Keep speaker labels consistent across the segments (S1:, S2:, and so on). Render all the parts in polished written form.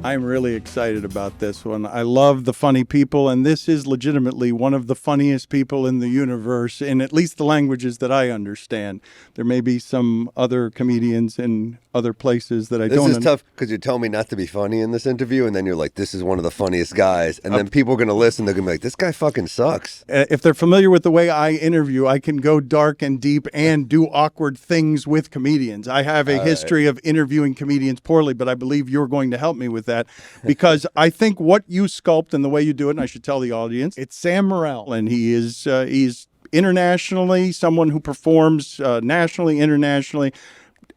S1: I'm really excited about this one. I love the funny people, and this is legitimately one of the funniest people in the universe, in at least the languages that I understand. There may be some other comedians in other places that I don't
S2: This is tough because you tell me not to be funny in this interview, and then you're like, this is one of the funniest guys. And then people are going to listen. They're going to be like, this guy fucking sucks.
S1: If they're familiar with the way I interview, I can go dark and deep and do awkward things with comedians. I have a history of interviewing comedians poorly, but I believe you're going to help me with that because I think what you sculpt and the way you do it, and I should tell the audience, it's Sam Morril, and he's internationally someone who performs nationally, internationally,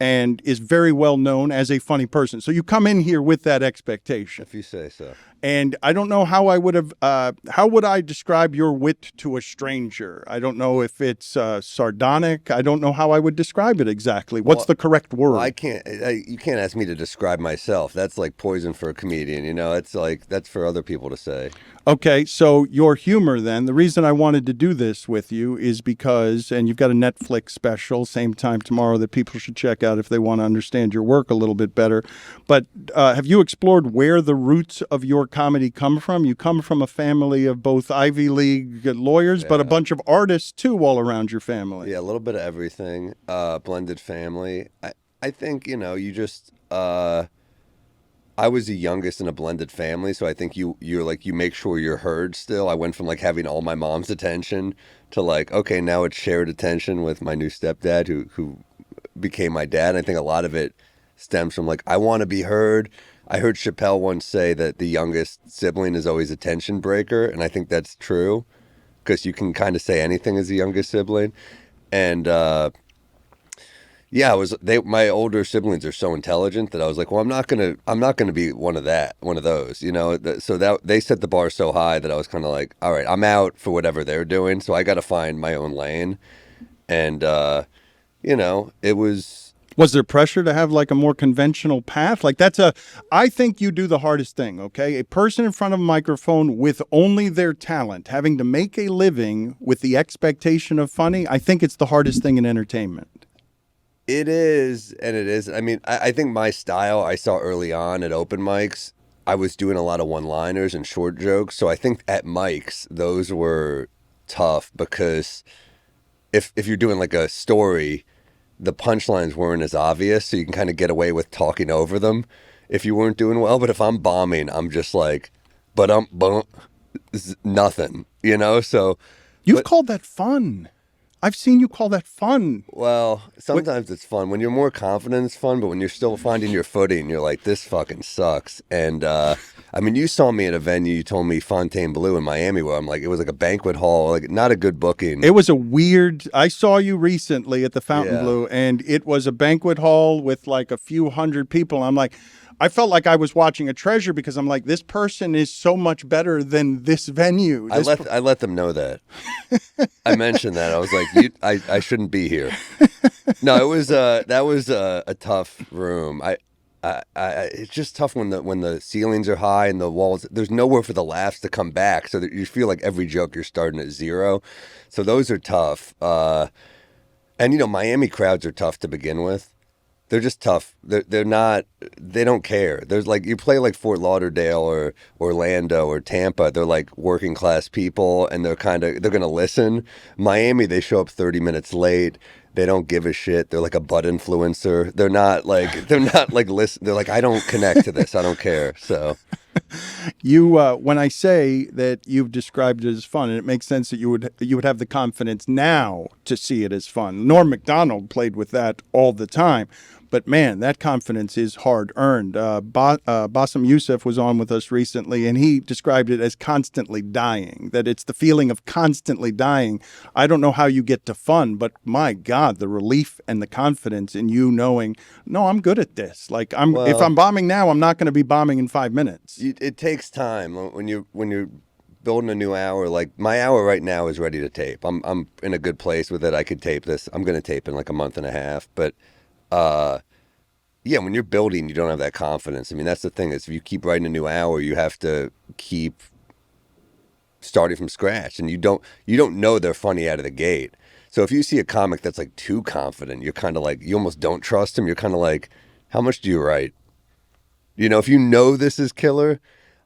S1: and is very well known as a funny person. So you come in here with that expectation.
S2: If you say so.
S1: And I don't know how I would have, how would I describe your wit to a stranger? I don't know if it's sardonic. I don't know how I would describe it exactly. What's the correct word?
S2: Well, you can't ask me to describe myself. That's like poison for a comedian, you know? It's like, that's for other people to say.
S1: Okay, so your humor then, the reason I wanted to do this with you is because, and you've got a Netflix special, same time tomorrow, that people should check out if they want to understand your work a little bit better. But have you explored where the roots of your comedy come from? You come from a family of both Ivy League lawyers, but a bunch of artists too all around your family.
S2: Yeah, a little bit of everything. Blended family. I think, you know, you just... I was the youngest in a blended family, so I think you're like, you make sure you're heard still. I went from like having all my mom's attention to like, okay, now it's shared attention with my new stepdad who became my dad. And I think a lot of it stems from like, I want to be heard. I heard Chappelle once say that the youngest sibling is always a tension breaker, and I think that's true because you can kind of say anything as the youngest sibling. And yeah, my older siblings are so intelligent that I was like, well, I'm not gonna be one of those, you know. So that they set the bar so high that I was kind of like, all right, I'm out for whatever they're doing, so I got to find my own lane. And you know, it was.
S1: Was there pressure to have like a more conventional path? Like I think you do the hardest thing, okay? A person in front of a microphone with only their talent, having to make a living with the expectation of funny, I think it's the hardest thing in entertainment.
S2: It is, and it is. I mean, I think my style I saw early on at open mics, I was doing a lot of one-liners and short jokes. So I think at mics, those were tough because if you're doing like a story, the punchlines weren't as obvious, so you can kind of get away with talking over them if you weren't doing well. But if I'm bombing, I'm just like, nothing, you know? So
S1: you've called that fun. I've seen you call that fun.
S2: Well, sometimes it's fun. When you're more confident, it's fun. But when you're still finding your footing, you're like, this fucking sucks. And I mean, you saw me at a venue. You told me Fontainebleau in Miami, where I'm like, it was like a banquet hall, like not a good booking.
S1: It was a weird. I saw you recently at the Fontainebleau, and it was a banquet hall with like a few hundred people. I'm like, I felt like I was watching a treasure because I'm like, this person is so much better than this venue.
S2: I let them know that. I mentioned that. I was like, I shouldn't be here. No, it was that was a tough room. It's just tough when the ceilings are high and the walls. There's nowhere for the laughs to come back, so that you feel like every joke you're starting at zero. So those are tough. And you know, Miami crowds are tough to begin with. They're just tough. They're not. They don't care. There's like you play like Fort Lauderdale or Orlando or Tampa. They're like working class people, and they're gonna listen. Miami, they show up 30 minutes late. They don't give a shit. They're like a butt influencer. They're not like listen. They're like, I don't connect to this. I don't care. So.
S1: You, when I say that you've described it as fun, and it makes sense that you would have the confidence now to see it as fun. Norm Macdonald played with that all the time. But man, that confidence is hard earned. Bassem Youssef was on with us recently, and he described it as constantly dying, that it's the feeling of constantly dying. I don't know how you get to fun, but my God, the relief and the confidence in you knowing, no, I'm good at this. Like if I'm bombing now, I'm not going to be bombing in 5 minutes.
S2: It takes time when you're building a new hour. Like my hour right now is ready to tape. I'm in a good place with it. I could tape this. I'm going to tape in like a month and a half, but. Yeah, when you're building, you don't have that confidence. I mean, that's the thing is if you keep writing a new hour, you have to keep starting from scratch, and you don't know they're funny out of the gate. So if you see a comic that's like too confident, you're kind of like, you almost don't trust him. You're kind of like, how much do you write? If you know this is killer,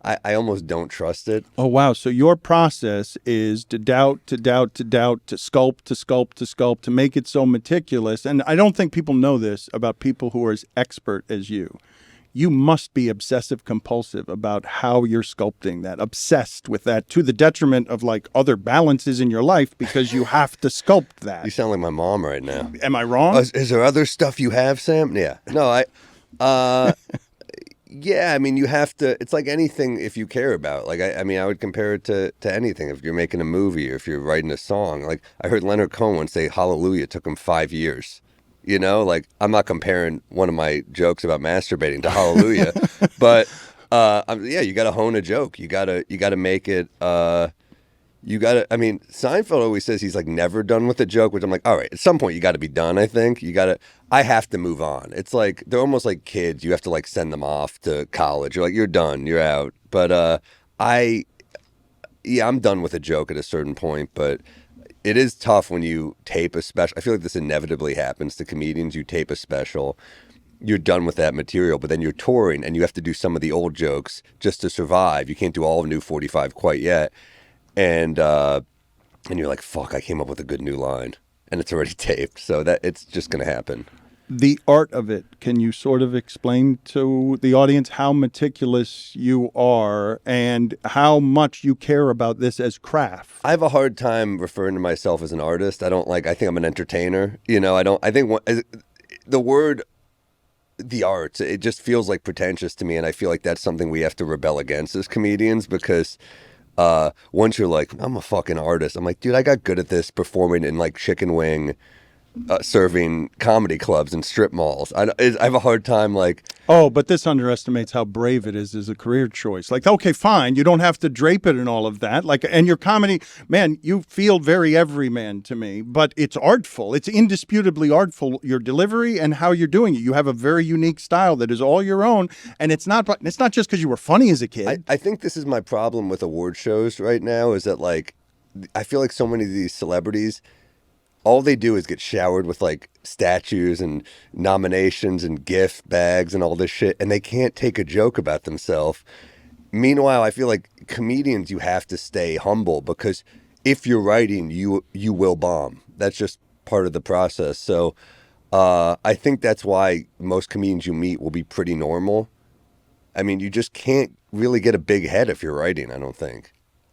S2: I almost don't trust it.
S1: Oh, wow. So your process is to doubt, to doubt, to doubt, to sculpt, to sculpt, to sculpt, to make it so meticulous. And I don't think people know this about people who are as expert as you. You must be obsessive compulsive about how you're sculpting that, obsessed with that to the detriment of like other balances in your life because you have to sculpt that.
S2: You sound like my mom right now.
S1: Am I wrong?
S2: Is there other stuff you have, Sam? Yeah. No, yeah, I mean, you have to, it's like anything if you care about. Like, I mean, I would compare it to anything. If you're making a movie or if you're writing a song. Like, I heard Leonard Cohen once say Hallelujah took him 5 years. Like, I'm not comparing one of my jokes about masturbating to Hallelujah. But, yeah, you got to hone a joke. You got to make it, I mean, Seinfeld always says he's like never done with a joke, which I'm like, all right, at some point you got to be done, I think. I have to move on. It's like, they're almost like kids. You have to like send them off to college. You're like, you're done, you're out. But I'm done with a joke at a certain point, but it is tough when you tape a special. I feel like this inevitably happens to comedians. You tape a special, you're done with that material, but then you're touring and you have to do some of the old jokes just to survive. You can't do all of New 45 quite yet. And you're like, fuck, I came up with a good new line and it's already taped. So that it's just going to happen.
S1: The art of it, can you sort of explain to the audience how meticulous you are and how much you care about this as craft?
S2: I have a hard time referring to myself as an artist. I think I'm an entertainer. I think the word, the arts, it just feels like pretentious to me. And I feel like that's something we have to rebel against as comedians because once you're like, I'm a fucking artist, I'm like, dude, I got good at this performing in like chicken wing, serving comedy clubs and strip malls. I have a hard time like.
S1: Oh, but this underestimates how brave it is as a career choice. Like, okay, fine, you don't have to drape it and all of that. Like, and your comedy, man, you feel very everyman to me, but it's artful. It's indisputably artful, your delivery and how you're doing it. You have a very unique style that is all your own, and it's not just because you were funny as a kid.
S2: I think this is my problem with award shows right now is that like, I feel like so many of these celebrities, all they do is get showered with like statues and nominations and gift bags and all this shit, and they can't take a joke about themselves. Meanwhile, I feel like comedians, you have to stay humble because if you're writing, you will bomb. That's just part of the process. So I think that's why most comedians you meet will be pretty normal. I mean, you just can't really get a big head if you're writing, I don't think.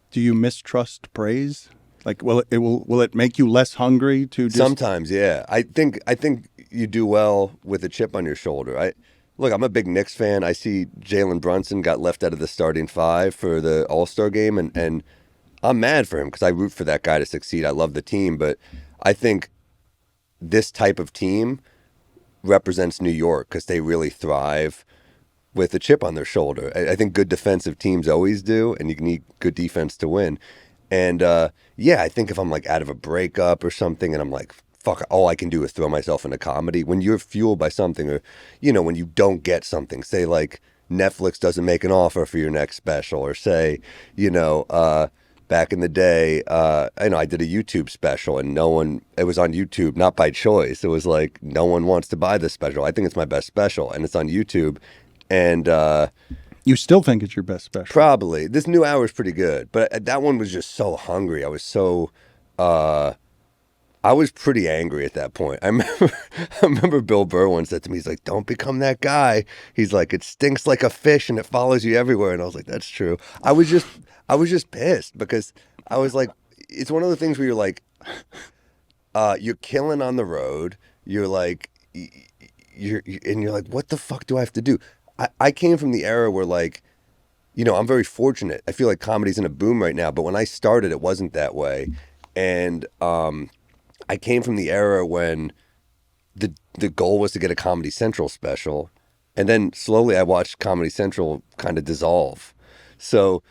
S1: Do you mistrust praise? Like, will it make you less hungry to just...
S2: Sometimes, yeah. I think you do well with a chip on your shoulder. Look, I'm a big Knicks fan. I see Jalen Brunson got left out of the starting five for the All-Star game, and I'm mad for him because I root for that guy to succeed. I love the team, but I think this type of team represents New York because they really thrive with a chip on their shoulder. I think good defensive teams always do, and you need good defense to win. And yeah, I think if I'm like out of a breakup or something and I'm like, fuck, all I can do is throw myself into comedy. When you're fueled by something or, when you don't get something, say like Netflix doesn't make an offer for your next special or say, back in the day, I did a YouTube special and it was on YouTube, not by choice. It was like, no one wants to buy this special. I think it's my best special and it's on YouTube. And,
S1: you still think it's your best special?
S2: Probably. This new hour is pretty good, but that one was just so hungry. I was so, I was pretty angry at that point. I remember Bill Burr once said to me, he's like, don't become that guy. He's like, it stinks like a fish and it follows you everywhere. And I was like, that's true. I was just pissed because I was like, it's one of the things where you're like, you're killing on the road. You're like, you're like, what the fuck do I have to do? I came from the era where like, I'm very fortunate. I feel like comedy's in a boom right now, but when I started, it wasn't that way. And I came from the era when the goal was to get a Comedy Central special. And then slowly I watched Comedy Central kind of dissolve. So,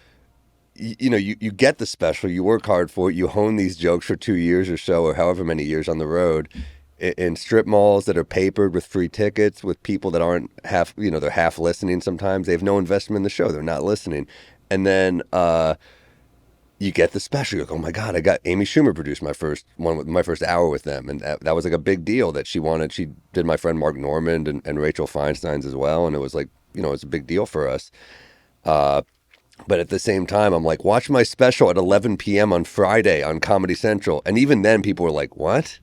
S2: you get the special, you work hard for it, you hone these jokes for 2 years or so, or however many years on the road. In strip malls that are papered with free tickets with people that aren't they're half listening sometimes. They have no investment in the show. They're not listening. And then you get the special. You're like, oh my God, I got Amy Schumer produced my first hour with them. And that was like a big deal that she wanted. She did my friend Mark Normand and Rachel Feinstein's as well. And it was like it's a big deal for us. But at the same time, I'm like, watch my special at 11 p.m. on Friday on Comedy Central. And even then, people were like, what?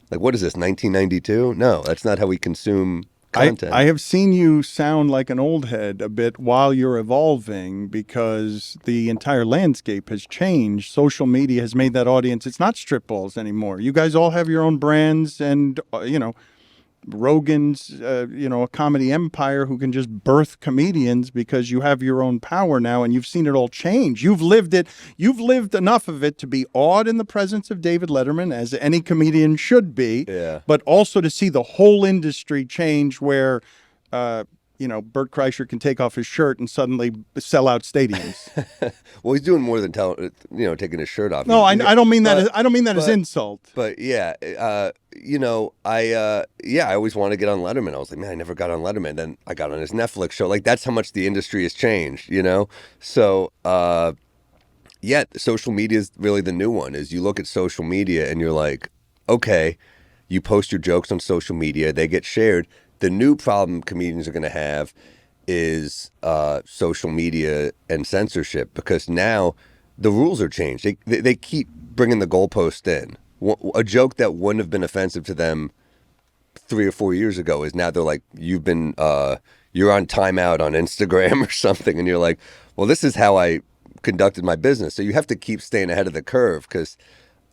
S2: Like, what is this, 1992? No, that's not how we consume content.
S1: I have seen you sound like an old head a bit while you're evolving because the entire landscape has changed. Social media has made that audience. It's not strip balls anymore. You guys all have your own brands and, Rogan's, a comedy empire who can just birth comedians because you have your own power now and you've seen it all change. You've lived it. You've lived enough of it to be awed in the presence of David Letterman, as any comedian should be, but also to see the whole industry change where, Bert Kreischer can take off his shirt and suddenly sell out stadiums.
S2: Well, he's doing more than taking his shirt off.
S1: No, I don't mean that. I don't mean that as insult.
S2: But yeah, I always wanted to get on Letterman. I was like, man, I never got on Letterman. Then I got on his Netflix show. Like, that's how much the industry has changed, So, social media is really the new one. Is you look at social media and you're like, okay, you post your jokes on social media, they get shared. The new problem comedians are going to have is social media and censorship, because now the rules are changed. They keep bringing the goalpost in. A joke that wouldn't have been offensive to them 3 or 4 years ago is now they're like, you're on timeout on Instagram or something. And you're like, well, this is how I conducted my business. So you have to keep staying ahead of the curve, because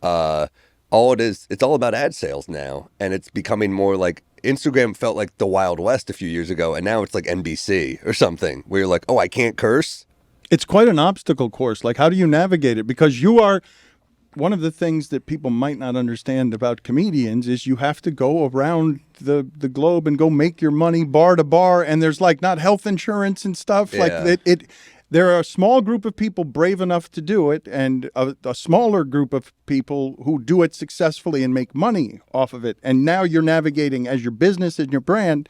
S2: it's all about ad sales now. And it's becoming more like, Instagram felt like the Wild West a few years ago, and now it's like NBC or something, where you're like, oh, I can't curse?
S1: It's quite an obstacle course. Like, how do you navigate it? Because you are... One of the things that people might not understand about comedians is you have to go around the globe and go make your money bar to bar, and there's like not health insurance and stuff.
S2: Yeah.
S1: Like there are a small group of people brave enough to do it, and a smaller group of people who do it successfully and make money off of it. And now you're navigating, as your business and your brand,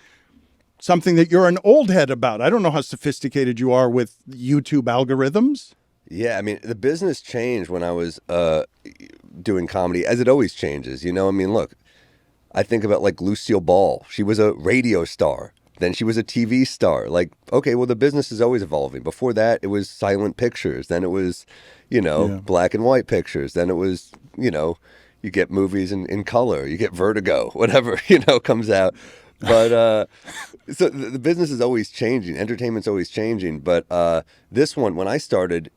S1: something that you're an old head about. I don't know how sophisticated you are with YouTube algorithms.
S2: Yeah, I mean, the business changed when I was doing comedy, as it always changes. I mean, look, I think about like Lucille Ball. She was a radio star. Then she was a TV star. Like, okay, well, the business is always evolving. Before that, it was silent pictures. Then it was, black and white pictures. Then it was, you get movies in color. You get Vertigo, whatever, comes out. But so the business is always changing. Entertainment's always changing. But this one, when I started,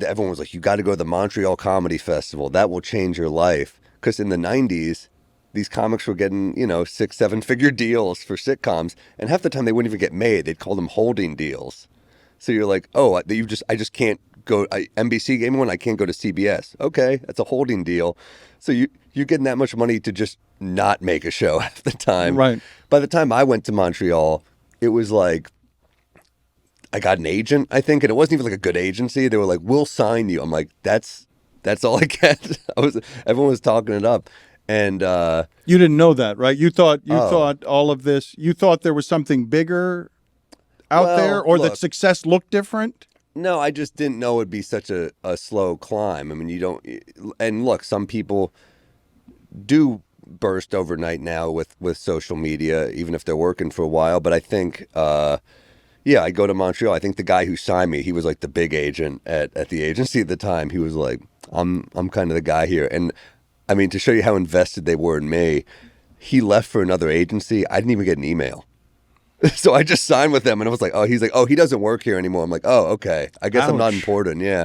S2: everyone was like, you got to go to the Montreal Comedy Festival. That will change your life. Because in the 90s, these comics were getting, 6-7 figure deals for sitcoms. And half the time they wouldn't even get made. They'd call them holding deals. So you're like, oh, I just can't go. NBC gave me one. I can't go to CBS. Okay, that's a holding deal. So you're getting that much money to just not make a show half the time.
S1: Right.
S2: By the time I went to Montreal, it was like, I got an agent, I think, and it wasn't even like a good agency. They were like, we'll sign you. I'm like, that's all I get. Everyone was talking it up. And
S1: you didn't know that, right? You thought all of this, you thought there was something bigger out there, or that success looked different?
S2: No, I just didn't know it'd be such a slow climb. I mean, you don't, and look, some people do burst overnight now with social media, even if they're working for a while. But I think, I go to Montreal. I think the guy who signed me, he was like the big agent at the agency at the time. He was like, I'm kind of the guy here. And I mean, to show you how invested they were in me, he left for another agency. I didn't even get an email. So I just signed with them, and I was like, he's like, he doesn't work here anymore. I'm like, oh, okay. I guess
S1: Ouch.
S2: I'm not important. Yeah.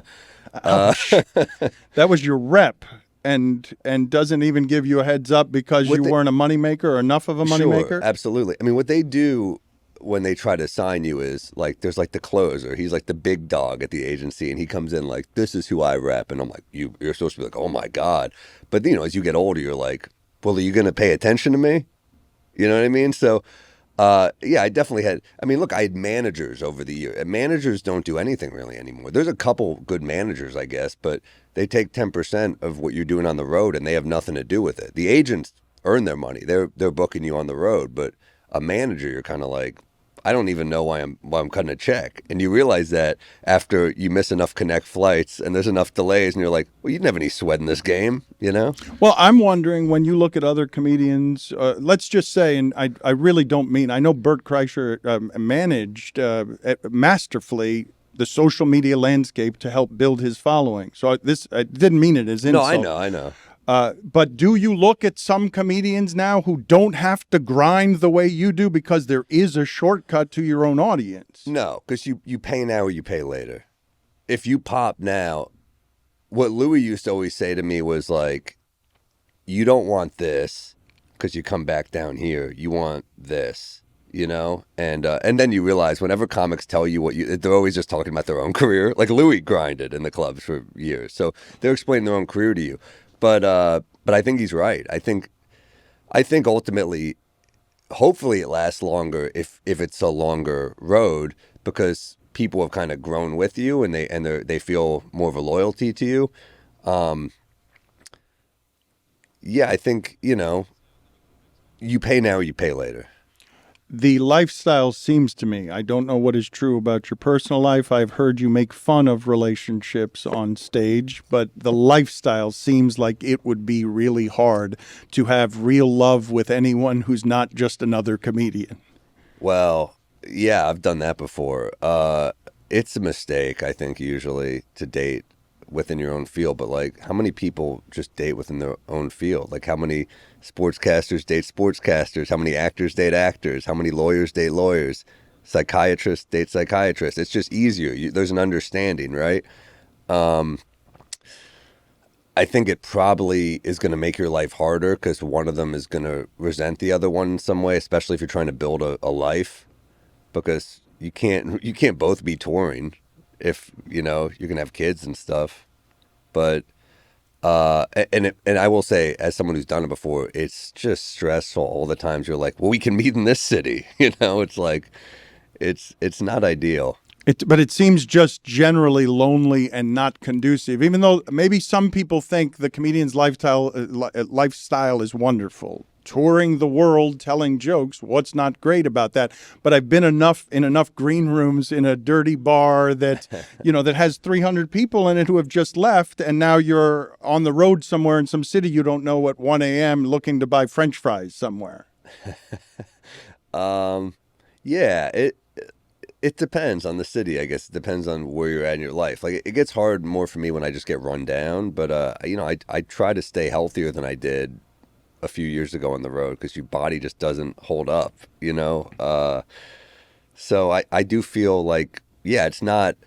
S1: That was your rep. And doesn't even give you a heads up because you weren't a moneymaker or enough of a moneymaker?
S2: Sure, absolutely. I mean, what they do when they try to sign you is, like, there's like the closer. He's like the big dog at the agency, and he comes in like, this is who I rep. And I'm like, you're supposed to be like, oh my God. But, as you get older, you're like, well, are you going to pay attention to me? You know what I mean? So, I definitely had, look, I had managers over the year. And managers don't do anything really anymore. There's a couple good managers, I guess, but they take 10% of what you're doing on the road, and they have nothing to do with it. The agents earn their money. They're booking you on the road, but a manager, you're kind of like, I don't even know why I'm cutting a check. And you realize that after you miss enough connect flights and there's enough delays, and you're like, well, you didn't have any sweat in this game, you know?
S1: Well, I'm wondering when you look at other comedians, let's just say, and I really don't mean, I know Bert Kreischer managed masterfully the social media landscape to help build his following. So I didn't mean it as insult.
S2: No, I know.
S1: But do you look at some comedians now who don't have to grind the way you do because there is a shortcut to your own audience?
S2: No, because you pay now or you pay later. If you pop now, what Louis used to always say to me was like, you don't want this because you come back down here. You want this, you know? And then you realize whenever comics tell you they're always just talking about their own career. Like Louis grinded in the clubs for years. So they're explaining their own career to you. But I think he's right. I think ultimately, hopefully it lasts longer if it's a longer road because people have kind of grown with you and they feel more of a loyalty to you. Yeah, I think, you know, you pay now or you pay later.
S1: The lifestyle seems to me, I don't know what is true about your personal life. I've heard you make fun of relationships on stage, but the lifestyle seems like it would be really hard to have real love with anyone who's not just another comedian.
S2: Well, yeah, I've done that before. It's a mistake, I think, usually to date within your own field, but like how many people just date within their own field? Like how many sportscasters date sportscasters? How many actors date actors? How many lawyers date lawyers? Psychiatrists date psychiatrists. It's just easier. There's an understanding, right? I think it probably is going to make your life harder because one of them is going to resent the other one in some way, especially if you're trying to build a life, because you can't both be touring if, you know, you're going to have kids and stuff. But and I will say, as someone who's done it before, it's just stressful all the times you're like, well, we can meet in this city. You know, it's like, it's not ideal.
S1: But it seems just generally lonely and not conducive, even though maybe some people think the comedian's lifestyle is wonderful. Touring the world, telling jokes, what's not great about that? But I've been in enough green rooms in a dirty bar that, you know, that has 300 people in it who have just left, and now you're on the road somewhere in some city you don't know at 1 a.m. looking to buy French fries somewhere.
S2: Yeah, it depends on the city, I guess. It depends on where you're at in your life. Like, it gets hard more for me when I just get run down, but, you know, I try to stay healthier than I did a few years ago on the road because your body just doesn't hold up, you know? So I do feel like, yeah, it's not...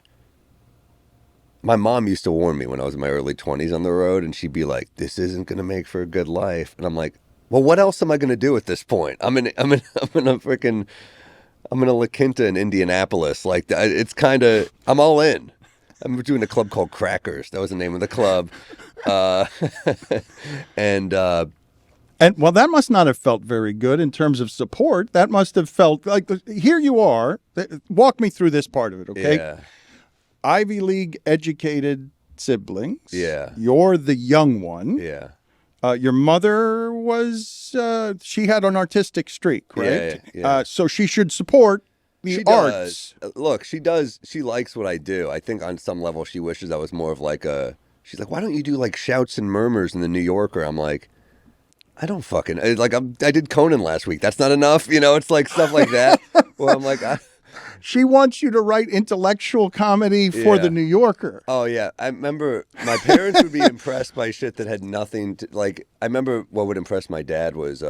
S2: My mom used to warn me when I was in my early 20s on the road, and she'd be like, this isn't going to make for a good life. And I'm like, well, what else am I going to do at this point? I'm in La Quinta in Indianapolis. Like, it's kind of, I'm all in. I'm doing a club called Crackers. That was the name of the club.
S1: And well, that must not have felt very good in terms of support. That must have felt like, here you are. Walk me through this part of it, okay?
S2: Yeah.
S1: Ivy League educated siblings.
S2: Yeah.
S1: You're the young one.
S2: Yeah.
S1: Your mother was, she had an artistic streak, right?
S2: Yeah.
S1: So she should support the arts.
S2: Look, she does. She likes what I do. I think on some level she wishes I was more of like she's like, why don't you do like shouts and murmurs in the New Yorker? I'm like, I don't fucking, like, I did Conan last week. That's not enough. You know, it's like stuff like that. Well, I'm like,
S1: She wants you to write intellectual comedy for the New Yorker.
S2: Oh, yeah. I remember my parents would be impressed by shit that had nothing to, like, I remember what would impress my dad was,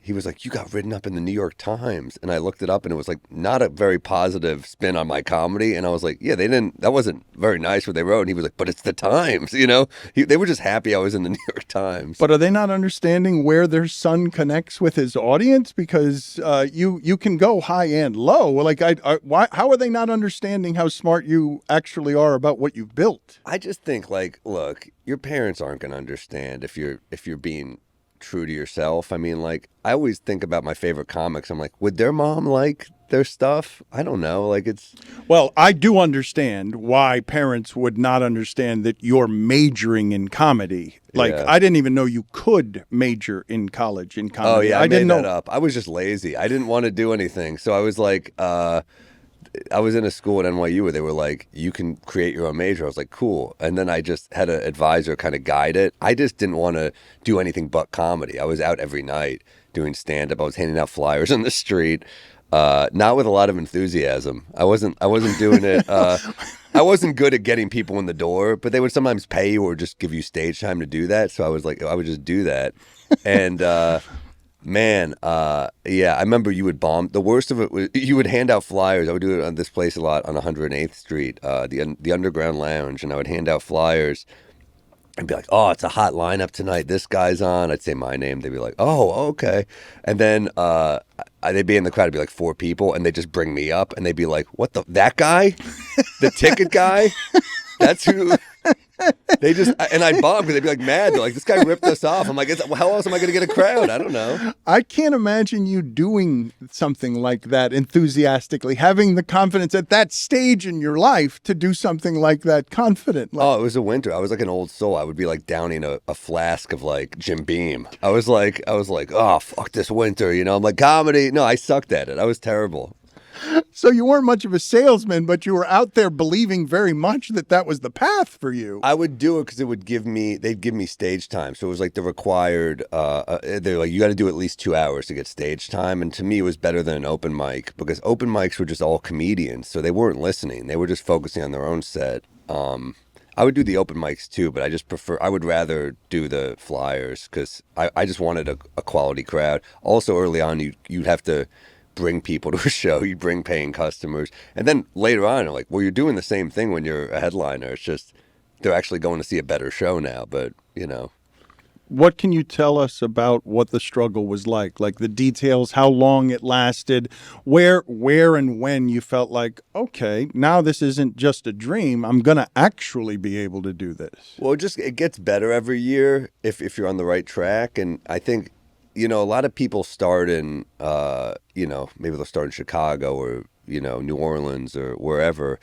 S2: he was like, you got written up in the New York Times. And I looked it up and it was like not a very positive spin on my comedy. And I was like, yeah, that wasn't very nice what they wrote. And he was like, but it's the Times, you know? They were just happy I was in the New York Times.
S1: But are they not understanding where their son connects with his audience? Because you can go high and low. Like, how are they not understanding how smart you actually are about what you've built?
S2: I just think, like, look, your parents aren't going to understand if you're being true to yourself. I mean, like, I always think about my favorite comics. I'm like, would their mom like their stuff. I don't know. Like it's
S1: Well, I do understand why parents would not understand that you're majoring in comedy. Like,
S2: Yeah.
S1: I didn't even know you could major in college in comedy.
S2: Oh yeah, I
S1: didn't
S2: made
S1: know.
S2: that up. I was just lazy. I didn't want to do anything. So I was like, I was in a school at NYU where they were like, you can create your own major. I was like, cool. And then I just had an advisor kind of guide it. I just didn't want to do anything but comedy. I was out every night doing stand-up. I was handing out flyers on the street, not with a lot of enthusiasm. I wasn't doing it. I wasn't good at getting people in the door, but they would sometimes pay you or just give you stage time to do that. So I was like, I would just do that. And man, yeah, I remember you would bomb. The worst of it was you would hand out flyers. I would do it on this place a lot on 108th Street, the Underground Lounge, and I would hand out flyers and be like, "Oh, it's a hot lineup tonight. This guy's on." I'd say my name. They'd be like, "Oh, okay," and then they'd be in the crowd. It'd be like 4 people, and they'd just bring me up, and they'd be like, "What that guy, the ticket guy? That's who." They just and I bombed because they'd be like mad. They're like, "This guy ripped us off." I'm like, "How else am I going to get a crowd? I don't know."
S1: I can't imagine you doing something like that enthusiastically, having the confidence at that stage in your life to do something like that confident. Like,
S2: Oh, it was a winter. I was like an old soul. I would be like downing a flask of like Jim Beam. I was like, oh fuck this winter. You know, I'm like comedy. No, I sucked at it. I was terrible.
S1: so you weren't much of a salesman, but you were out there believing very much that that was the path for you.
S2: I would do it because they'd give me stage time. So it was like the required, they're like, you got to do at least 2 hours to get stage time. And to me, it was better than an open mic because open mics were just all comedians. So they weren't listening. They were just focusing on their own set. I would do the open mics too, but I would rather do the flyers because I just wanted a quality crowd. Also early on, you'd have to bring people to a show. You bring paying customers. And then later on, you're like, well, you're doing the same thing when you're a headliner. It's just they're actually going to see a better show now. But, you know.
S1: What can you tell us about what the struggle was like? Like the details, how long it lasted, where and when you felt like, okay, now this isn't just a dream. I'm going to actually be able to do this.
S2: Well, it gets better every year if you're on the right track. And I think, you know, a lot of people start in, you know, maybe they'll start in Chicago or, you know, New Orleans or wherever,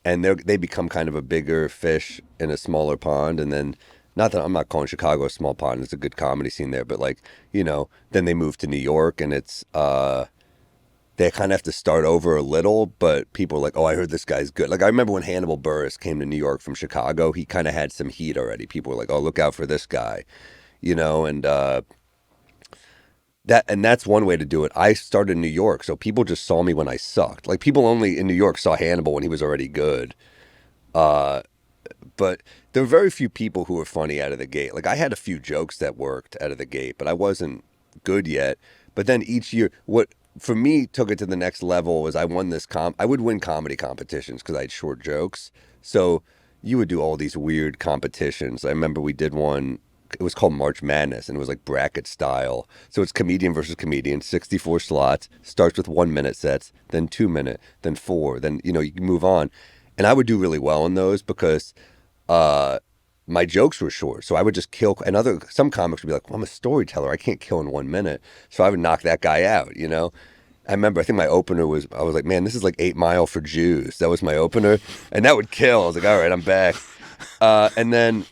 S2: and they become kind of a bigger fish in a smaller pond. And then, not that I'm not calling Chicago a small pond, there's a good comedy scene there, but like, you know, then they move to New York and it's, they kind of have to start over a little, but people are like, oh, I heard this guy's good. Like I remember when Hannibal Buress came to New York from Chicago, he kind of had some heat already. People were like, oh, look out for this guy, you know, and, that's one way to do it. I started in New York, so people just saw me when I sucked. Like people only in New York saw Hannibal when he was already good. But there were very few people who were funny out of the gate. Like I had a few jokes that worked out of the gate, but I wasn't good yet. But then each year, what for me took it to the next level was I won this I would win comedy competitions because I had short jokes. So you would do all these weird competitions. I remember we did one. It was called March Madness, and it was like bracket style. So it's comedian versus comedian, 64 slots, starts with 1 minute sets, then 2 minute, then 4, then, you know, you can move on. And I would do really well in those because my jokes were short. So I would just kill, and some comics would be like, well, I'm a storyteller. I can't kill in 1 minute. So I would knock that guy out, you know? I remember, I think my opener I was like, man, this is like 8 Mile for Jews. That was my opener. And that would kill. I was like, all right, I'm back. And then,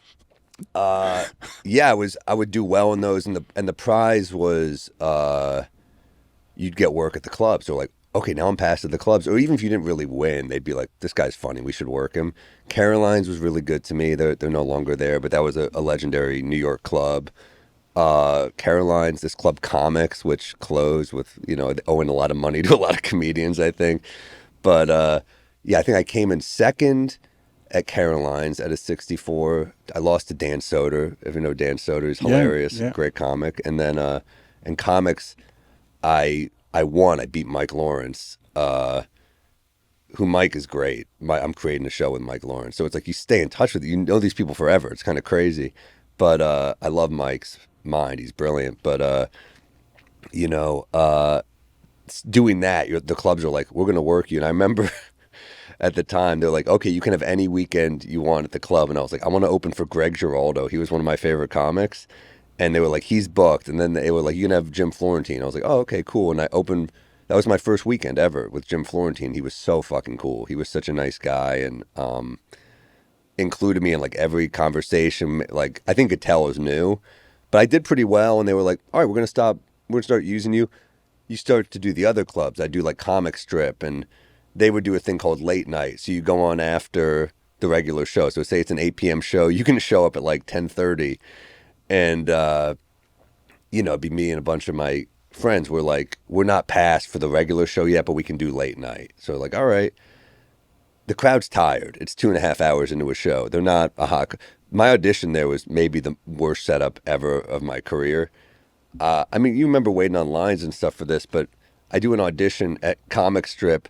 S2: yeah, I would do well in those, and the prize was you'd get work at the clubs. So like, okay, now I'm past at the clubs. Or even if you didn't really win, they'd be like, this guy's funny, we should work him. Caroline's was really good to me. They're no longer there, but that was a legendary New York club. Caroline's, this club Comics, which closed with, you know, owing a lot of money to a lot of comedians, I think. But yeah, I think I came in second at Caroline's at a 64. I lost to Dan Soder. If you know Dan Soder, he's hilarious,
S1: yeah.
S2: Great comic. And then in comics, I won. I beat Mike Lawrence, who Mike is great. I'm creating a show with Mike Lawrence. So it's like you stay in touch with you know these people forever. It's kind of crazy. But I love Mike's mind. He's brilliant. But, you know, doing that, the clubs are like, we're going to work you. And I remember at the time, they're like, okay, you can have any weekend you want at the club. And I was like, I want to open for Greg Giraldo. He was one of my favorite comics. And they were like, he's booked. And then they were like, you can have Jim Florentine. I was like, oh, okay, cool. And I opened that was my first weekend ever with Jim Florentine. He was so fucking cool. He was such a nice guy, and included me in like every conversation. Like I think Attell was new, but I did pretty well. And they were like, "All right, we're gonna stop. We're gonna start using you." You start to do the other clubs. I do like comic strip, and they would do a thing called late night. So you go on after the regular show. So say it's an 8 p.m. show, you can show up at like 10:30, and it'd be me and a bunch of my friends. We're like, we're not passed for the regular show yet, but we can do late night. So like, all right. The crowd's tired. It's 2.5 hours into a show. They're not a hot. My audition there was maybe the worst setup ever of my career. I mean, you remember waiting on lines and stuff for this, but I do an audition at Comic Strip.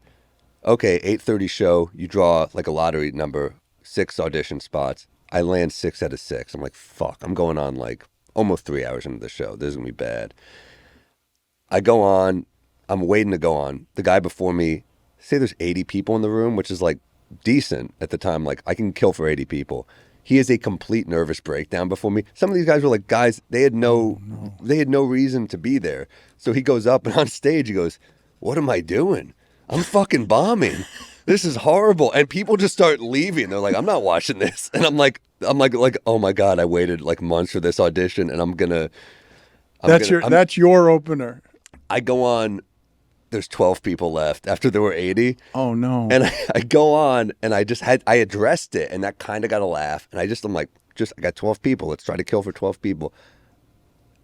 S2: Okay, 8:30 show. You draw like a lottery number, 6 audition spots. I land 6 out of 6. I'm like, fuck. I'm going on like almost 3 hours into the show. This is gonna be bad. I go on. I'm waiting to go on. The guy before me, say there's 80 people in the room, which is like decent at the time. Like I can kill for 80 people. He has a complete nervous breakdown before me. Some of these guys were like, guys, they had no reason to be there. So he goes up and on stage, he goes, "What am I doing? I'm fucking bombing. This is horrible." And people just start leaving. They're like, "I'm not watching this." And I'm like, oh my God, I waited like months for this audition, and
S1: that's your opener.
S2: I go on. There's 12 people left after there were 80.
S1: Oh no.
S2: And I go on, and I addressed it, and that kind of got a laugh. And I'm like, I got 12 people. Let's try to kill for 12 people.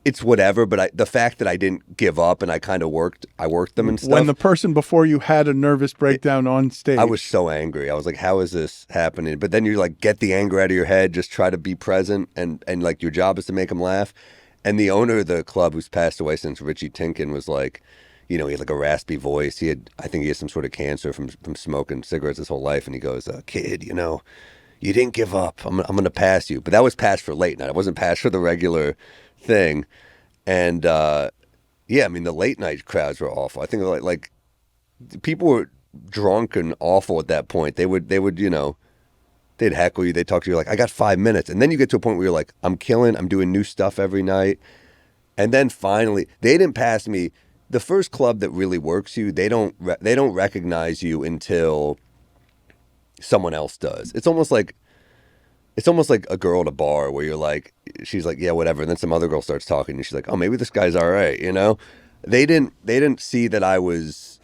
S2: It's whatever, but the fact that I didn't give up and I kind of worked them and stuff.
S1: When the person before you had a nervous breakdown on stage.
S2: I was so angry. I was like, how is this happening? But then you like get the anger out of your head, just try to be present, and like your job is to make them laugh. And the owner of the club, who's passed away since, Richie Tinkin, was like, he had like a raspy voice. I think he had some sort of cancer from smoking cigarettes his whole life. And he goes, "Kid, you didn't give up. I'm going to pass you." But that was passed for late night. I wasn't passed for the regular thing. And I mean, the late night crowds were awful. I think like people were drunk and awful at that point. They would they'd heckle you. They'd talk to you like, "I got 5 minutes." And then you get to a point where you're like, I'm doing new stuff every night. And then finally, they didn't pass me. The first club that really works you, they don't recognize you until someone else does. It's almost like a girl at a bar where you're like, she's like, "Yeah, whatever." And then some other girl starts talking, and she's like, "Oh, maybe this guy's all right." They didn't see that I was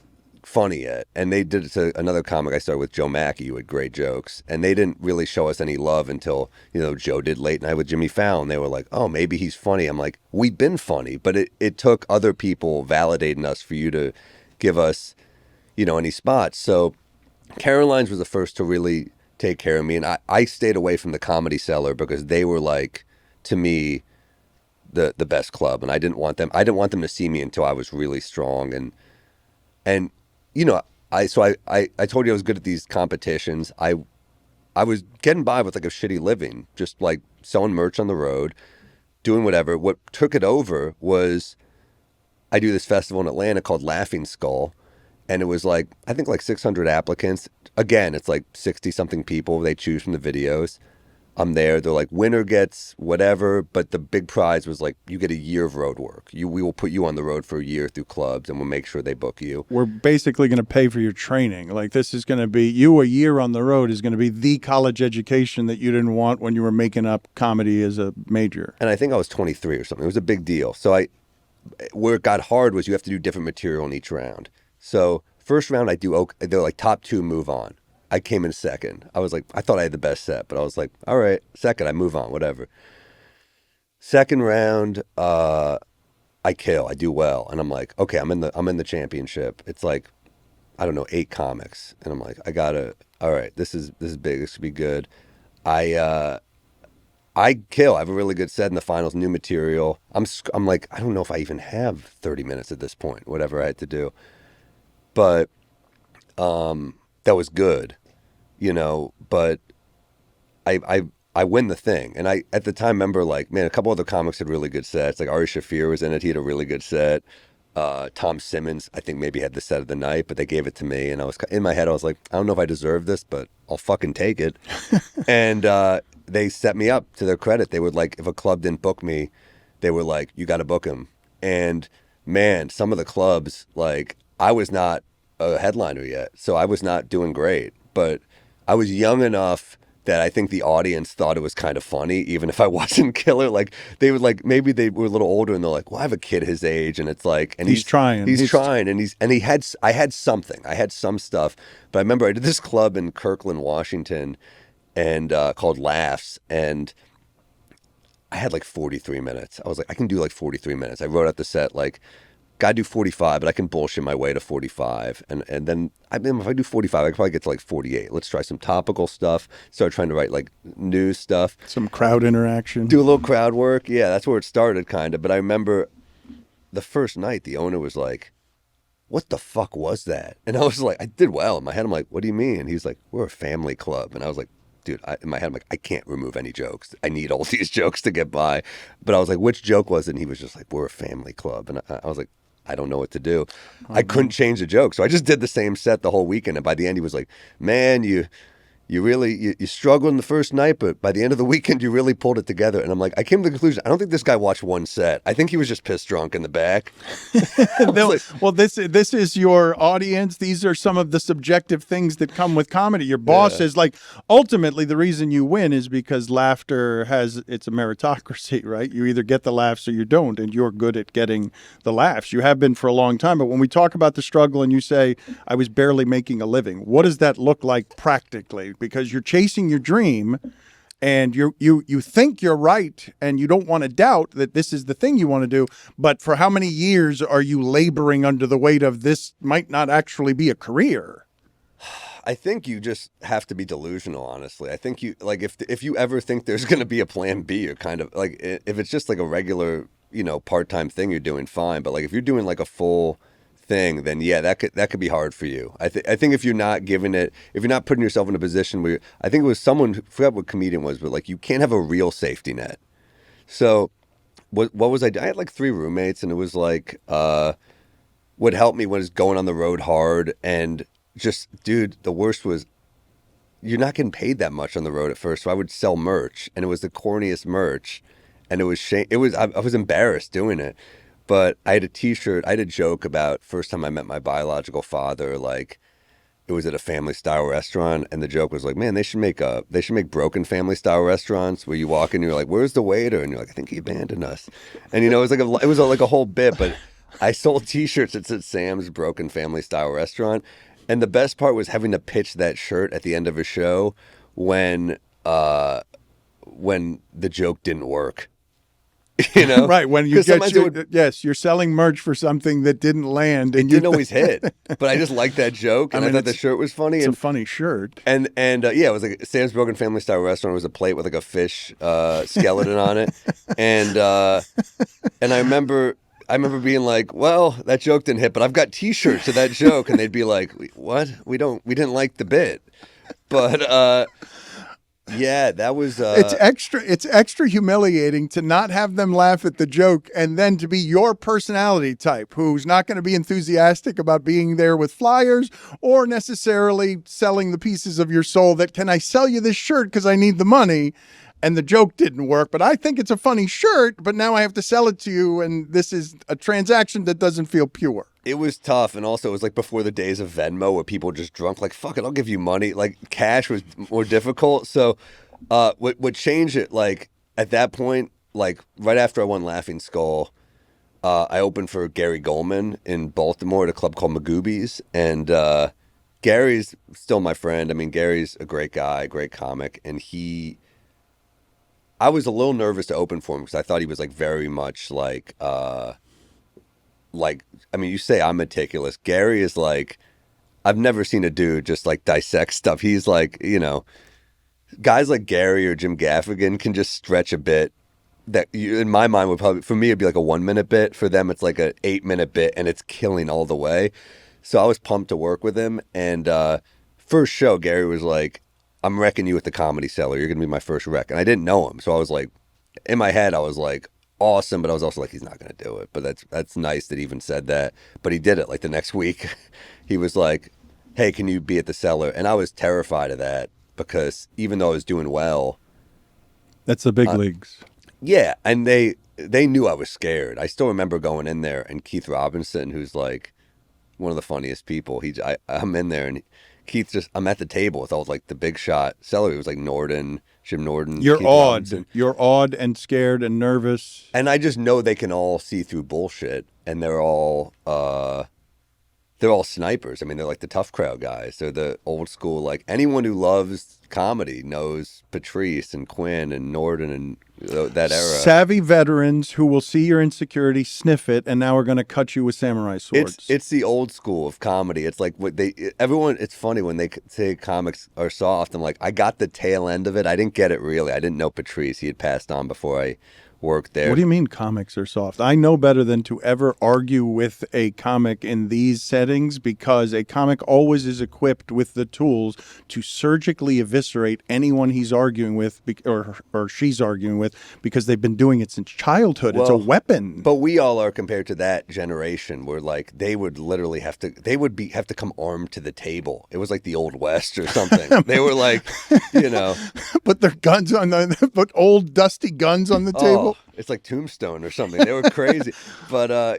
S2: funny yet, and they did it to another comic I started with, Joe Mackey, who had great jokes, and they didn't really show us any love until Joe did Late Night with Jimmy Fallon. They were like, "Oh, maybe he's funny." I'm like, we've been funny, but it took other people validating us for you to give us any spots. So Caroline's was the first to really take care of me, and I stayed away from the Comedy Cellar because they were like, to me, the best club, and I didn't want them to see me until I was really strong. And I told you I was good at these competitions. I was getting by with like a shitty living, just like selling merch on the road, doing whatever. What took it over was I do this festival in Atlanta called Laughing Skull, and it was like, I think like 600 applicants. Again, it's like 60 something people they choose from the videos. I'm there. They're like, winner gets whatever, but the big prize was like, you get a year of road work. We will put you on the road for a year through clubs, and we'll make sure they book you.
S1: We're basically going to pay for your training. Like, this is going to be, a year on the road is going to be the college education that you didn't want when you were making up comedy as a major.
S2: And I think I was 23 or something. It was a big deal. So where it got hard was you have to do different material in each round. So first round they're like top 2 move on. I came in second. I was like, I thought I had the best set, but I was like, all right, second, I move on, whatever. Second round, I kill, I do well, and I'm like, okay, I'm in the championship. It's like, I don't know, 8 comics, and I'm like, all right, this is big, this should be good. I kill. I have a really good set in the finals, new material. I'm like, I don't know if I even have 30 minutes at this point, whatever I had to do, but that was good. But I win the thing. And I, at the time, remember like, man, a couple other comics had really good sets. Like Ari Shaffir was in it. He had a really good set. Tom Simmons, I think maybe had the set of the night, but they gave it to me. And I was, in my head, I was like, I don't know if I deserve this, but I'll fucking take it. And they set me up, to their credit. They would like, if a club didn't book me, they were like, you got to book him. And man, some of the clubs, like, I was not a headliner yet, so I was not doing great. But I was young enough that I think the audience thought it was kind of funny, even if I wasn't killer. Like they would like maybe they were a little older and they're like, "Well, I have a kid his age," and it's like, and
S1: he's trying,
S2: I had something, I had some stuff. But I remember I did this club in Kirkland, Washington, and called Laughs, and I had like 43 minutes. I was like, I can do like 43 minutes. I wrote out the set like, gotta do 45, but I can bullshit my way to 45. And then, I mean, if I do 45, I can probably get to like 48. Let's try some topical stuff. Start trying to write like news stuff.
S1: Some crowd interaction.
S2: Do a little crowd work. Yeah, that's where it started kind of. But I remember the first night, the owner was like, what the fuck was that? And I was like, I did well. In my head, I'm like, what do you mean? And he's like, we're a family club. And I was like, dude, in my head, I'm like, I can't remove any jokes. I need all these jokes to get by. But I was like, which joke was it? And he was just like, we're a family club. And I was like, I don't know what to do. I couldn't change the joke. So I just did the same set the whole weekend. And by the end, he was like, man, you really struggled in the first night, but by the end of the weekend, you really pulled it together. And I'm like, I came to the conclusion, I don't think this guy watched one set. I think he was just pissed drunk in the back.
S1: Well, this is your audience. These are some of the subjective things that come with comedy. Your boss is like, ultimately, the reason you win is because laughter it's a meritocracy, right? You either get the laughs or you don't, and you're good at getting the laughs. You have been for a long time. But when we talk about the struggle and you say, I was barely making a living, what does that look like practically? Because you're chasing your dream and you think you're right and you don't want to doubt that this is the thing you want to do. But for how many years are you laboring under the weight of this might not actually be a career?
S2: I think you just have to be delusional, honestly. I think you like if you ever think there's going to be a plan B, you're kind of like, if it's just like a regular, part-time thing, you're doing fine. But like if you're doing like a full thing, then yeah, that could be hard for you. I think if you're not giving it, if you're not putting yourself in a position where I think it was someone, I forgot what comedian was, but like you can't have a real safety net. So what was I had like 3 roommates, and it was like what helped me was going on the road hard, and just, dude, the worst was you're not getting paid that much on the road at first. So I would sell merch, and it was the corniest merch, and it was I was embarrassed doing it. But I had a T-shirt. I had a joke about first time I met my biological father. Like, it was at a family style restaurant, and the joke was like, "Man, they should make broken family style restaurants where you walk in, and you're like, where's the waiter?" And you're like, "I think he abandoned us." And it was like a whole bit. But I sold T-shirts that said Sam's Broken Family Style Restaurant, and the best part was having to pitch that shirt at the end of a show when the joke didn't work.
S1: Right, when you get you're selling merch for something that didn't land, and
S2: it didn't always hit, but I just liked that joke, and I thought the shirt was funny.
S1: It's a funny shirt,
S2: and it was like Sam's Broken Family Style Restaurant. It was a plate with like a fish skeleton on it, and I remember being like, well, that joke didn't hit, but I've got T-shirts to that joke, and they'd be like, what? We didn't like the bit, but. Yeah, that was.
S1: It's extra humiliating to not have them laugh at the joke, and then to be your personality type who's not going to be enthusiastic about being there with flyers or necessarily selling the pieces of your soul that, can I sell you this shirt because I need the money? And the joke didn't work, but I think it's a funny shirt, but now I have to sell it to you, and this is a transaction that doesn't feel pure.
S2: It was tough, and also it was like before the days of Venmo where people were just drunk, like, fuck it, I'll give you money. Like, cash was more difficult. So what changed it, like, at that point, like, right after I won Laughing Skull, I opened for Gary Goldman in Baltimore at a club called Magoobies, and Gary's still my friend. I mean, Gary's a great guy, great comic, and I was a little nervous to open for him because I thought he was like very much like, I mean, you say I'm meticulous. Gary is like, I've never seen a dude just like dissect stuff. He's like, guys like Gary or Jim Gaffigan can just stretch a bit that in my mind would probably, for me, it'd be like a 1-minute bit. For them, it's like an 8-minute bit, and it's killing all the way. So I was pumped to work with him. And first show, Gary was like, I'm wrecking you at the Comedy Cellar. You're going to be my first wreck. And I didn't know him. So I was like, in my head, I was like, awesome. But I was also like, he's not going to do it. But that's nice that he even said that. But he did it like the next week. He was like, hey, can you be at the Cellar? And I was terrified of that because even though I was doing well.
S1: That's the big leagues.
S2: Yeah. And they knew I was scared. I still remember going in there and Keith Robinson, who's like one of the funniest people. I'm in there, and I'm at the table with all like the big shot celery. It was like Jim Norton.
S1: You're
S2: Keith
S1: awed.
S2: Robinson.
S1: You're awed and scared and nervous.
S2: And I just know they can all see through bullshit, and they're all snipers. I mean, they're like the tough crowd guys. They're the old school, like anyone who loves comedy knows Patrice and Quinn and Norton and that era.
S1: Savvy veterans who will see your insecurity, sniff it, and now are going to cut you with samurai swords.
S2: It's the old school of comedy. It's like it's funny when they say comics are soft. I'm like, I got the tail end of it. I didn't get it really. I didn't know Patrice. He had passed on before I worked there.
S1: What do you mean comics are soft? I know better than to ever argue with a comic in these settings, because a comic always is equipped with the tools to surgically eviscerate anyone he's arguing with or she's arguing with, because they've been doing it since childhood. It's a weapon.
S2: But we all are compared to that generation where like they would literally have to come armed to the table. It was like the Old West or something. They were like,
S1: put their guns put old dusty guns on the table.
S2: It's like Tombstone or something. They were crazy. But, I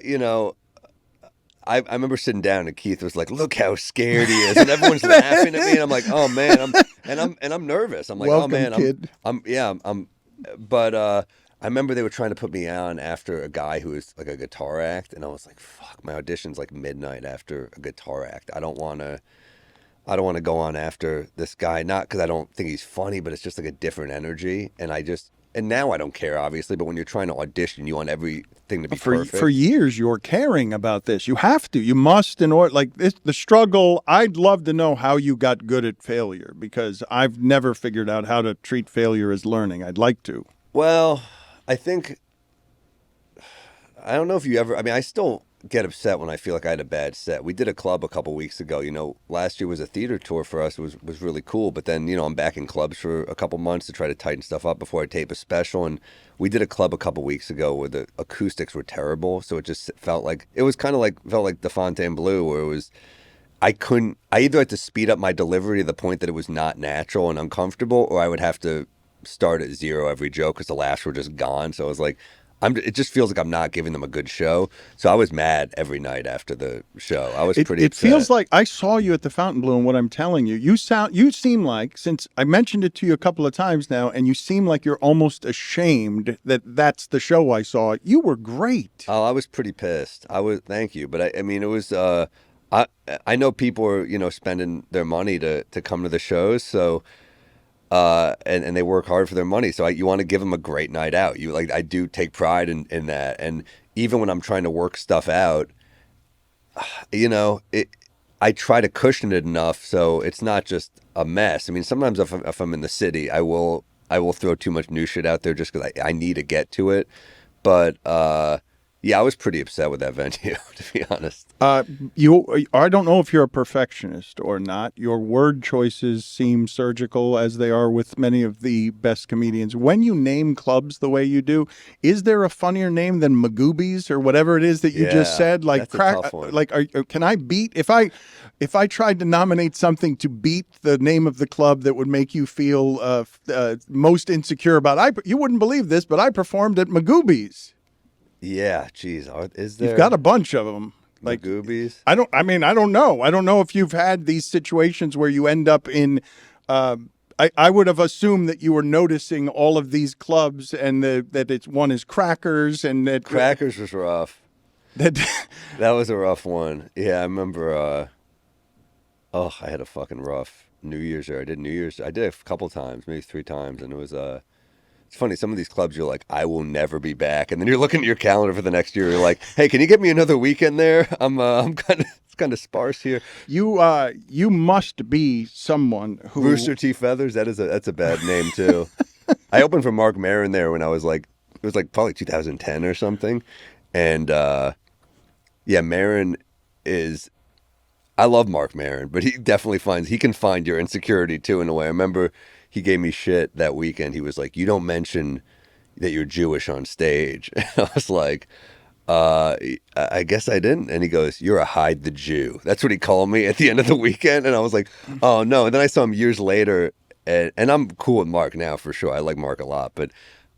S2: remember sitting down and Keith was like, look how scared he is. And everyone's laughing at me. And I'm like, oh, man. I'm nervous. I'm like,
S1: welcome,
S2: oh, man.
S1: Kid.
S2: But I remember they were trying to put me on after a guy who was like a guitar act. And I was like, fuck, my audition's like midnight after a guitar act. I don't want to go on after this guy. Not because I don't think he's funny, but it's just like a different energy. And now I don't care, obviously, but when you're trying to audition, you want everything to be perfect.
S1: For years, you're caring about this. You have to. You must in order. Like this, the struggle, I'd love to know how you got good at failure, because I've never figured out how to treat failure as learning. I'd like to.
S2: Well, I don't know if you ever, I still get upset when I feel like I had a bad set. We did a club a couple weeks ago. Last year was a theater tour for us. It was really cool. But then, I'm back in clubs for a couple months to try to tighten stuff up before I tape a special. And we did a club a couple weeks ago where the acoustics were terrible. So it just felt like the Fontainebleau, where it was, I either had to speed up my delivery to the point that it was not natural and uncomfortable, or I would have to start at zero every joke because the laughs were just gone. So I was like, it just feels like I'm not giving them a good show. So I was mad every night after the show. I was pretty upset.
S1: It feels like I saw you at the Fontainebleau, and what I'm telling you, you seem like, since I mentioned it to you a couple of times now, and you seem like you're almost ashamed that that's the show I saw. You were great.
S2: Oh, I was pretty pissed. Thank you. But it was, I know people are, spending their money to come to the shows. So, and they work hard for their money. So you want to give them a great night out. I do take pride in that. And even when I'm trying to work stuff out, I try to cushion it enough so it's not just a mess. Sometimes if I'm in the city, I will throw too much new shit out there just because I need to get to it. But yeah, I was pretty upset with that venue, to be honest.
S1: I don't know if you're a perfectionist or not. Your word choices seem surgical, as they are with many of the best comedians. When you name clubs the way you do, is there a funnier name than Magoobies or whatever it is that you just said? Like
S2: that's a tough one.
S1: Can I beat if I tried to nominate something to beat the name of the club that would make you feel most insecure about? You wouldn't believe this, but I performed at Magoobies.
S2: Yeah, geez, is there?
S1: You've got a bunch of them.
S2: Like Goobies?
S1: I don't know. I don't know if you've had these situations where you end up in. I would have assumed that you were noticing all of these clubs, and that one is Crackers, and that
S2: Crackers was rough. That was a rough one. Yeah, I remember. I had a fucking rough New Year's there. I did it a couple times, maybe 3 times, and it was It's funny, some of these clubs you're like, I will never be back, and then you're looking at your calendar for the next year. You're like, hey, can you get me another weekend there? I'm kind of sparse here.
S1: You must be someone who
S2: Rooster T. Feathers. That's a bad name too. I opened for Mark Maron there when I was like, it was like probably 2010 or something, and yeah, Maron is. I love Mark Maron, but he can find your insecurity too in a way. I remember. He gave me shit that weekend. He was like, you don't mention that you're Jewish on stage. And I was like, I guess I didn't. And he goes, you're a hide the Jew. That's what he called me at the end of the weekend. And I was like, oh, no. And then I saw him years later. And I'm cool with Mark now for sure. I like Mark a lot. But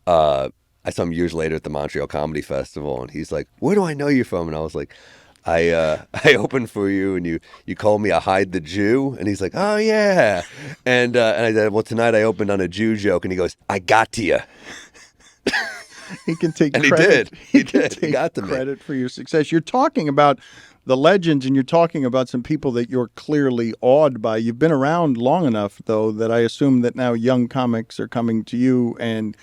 S2: I saw him years later at the Montreal Comedy Festival. And he's like, where do I know you from? And I was like, I opened for you, and you called me a hide the Jew, and he's like, oh yeah, and I said, well, tonight I opened on a Jew joke, and he goes, I got to you,
S1: He can take
S2: and he
S1: credit.
S2: did, he
S1: can
S2: did, he
S1: take
S2: got to me.
S1: credit for your success. You're talking about the legends, and you're talking about some people that you're clearly awed by. You've been around long enough, though, that I assume that now young comics are coming to you and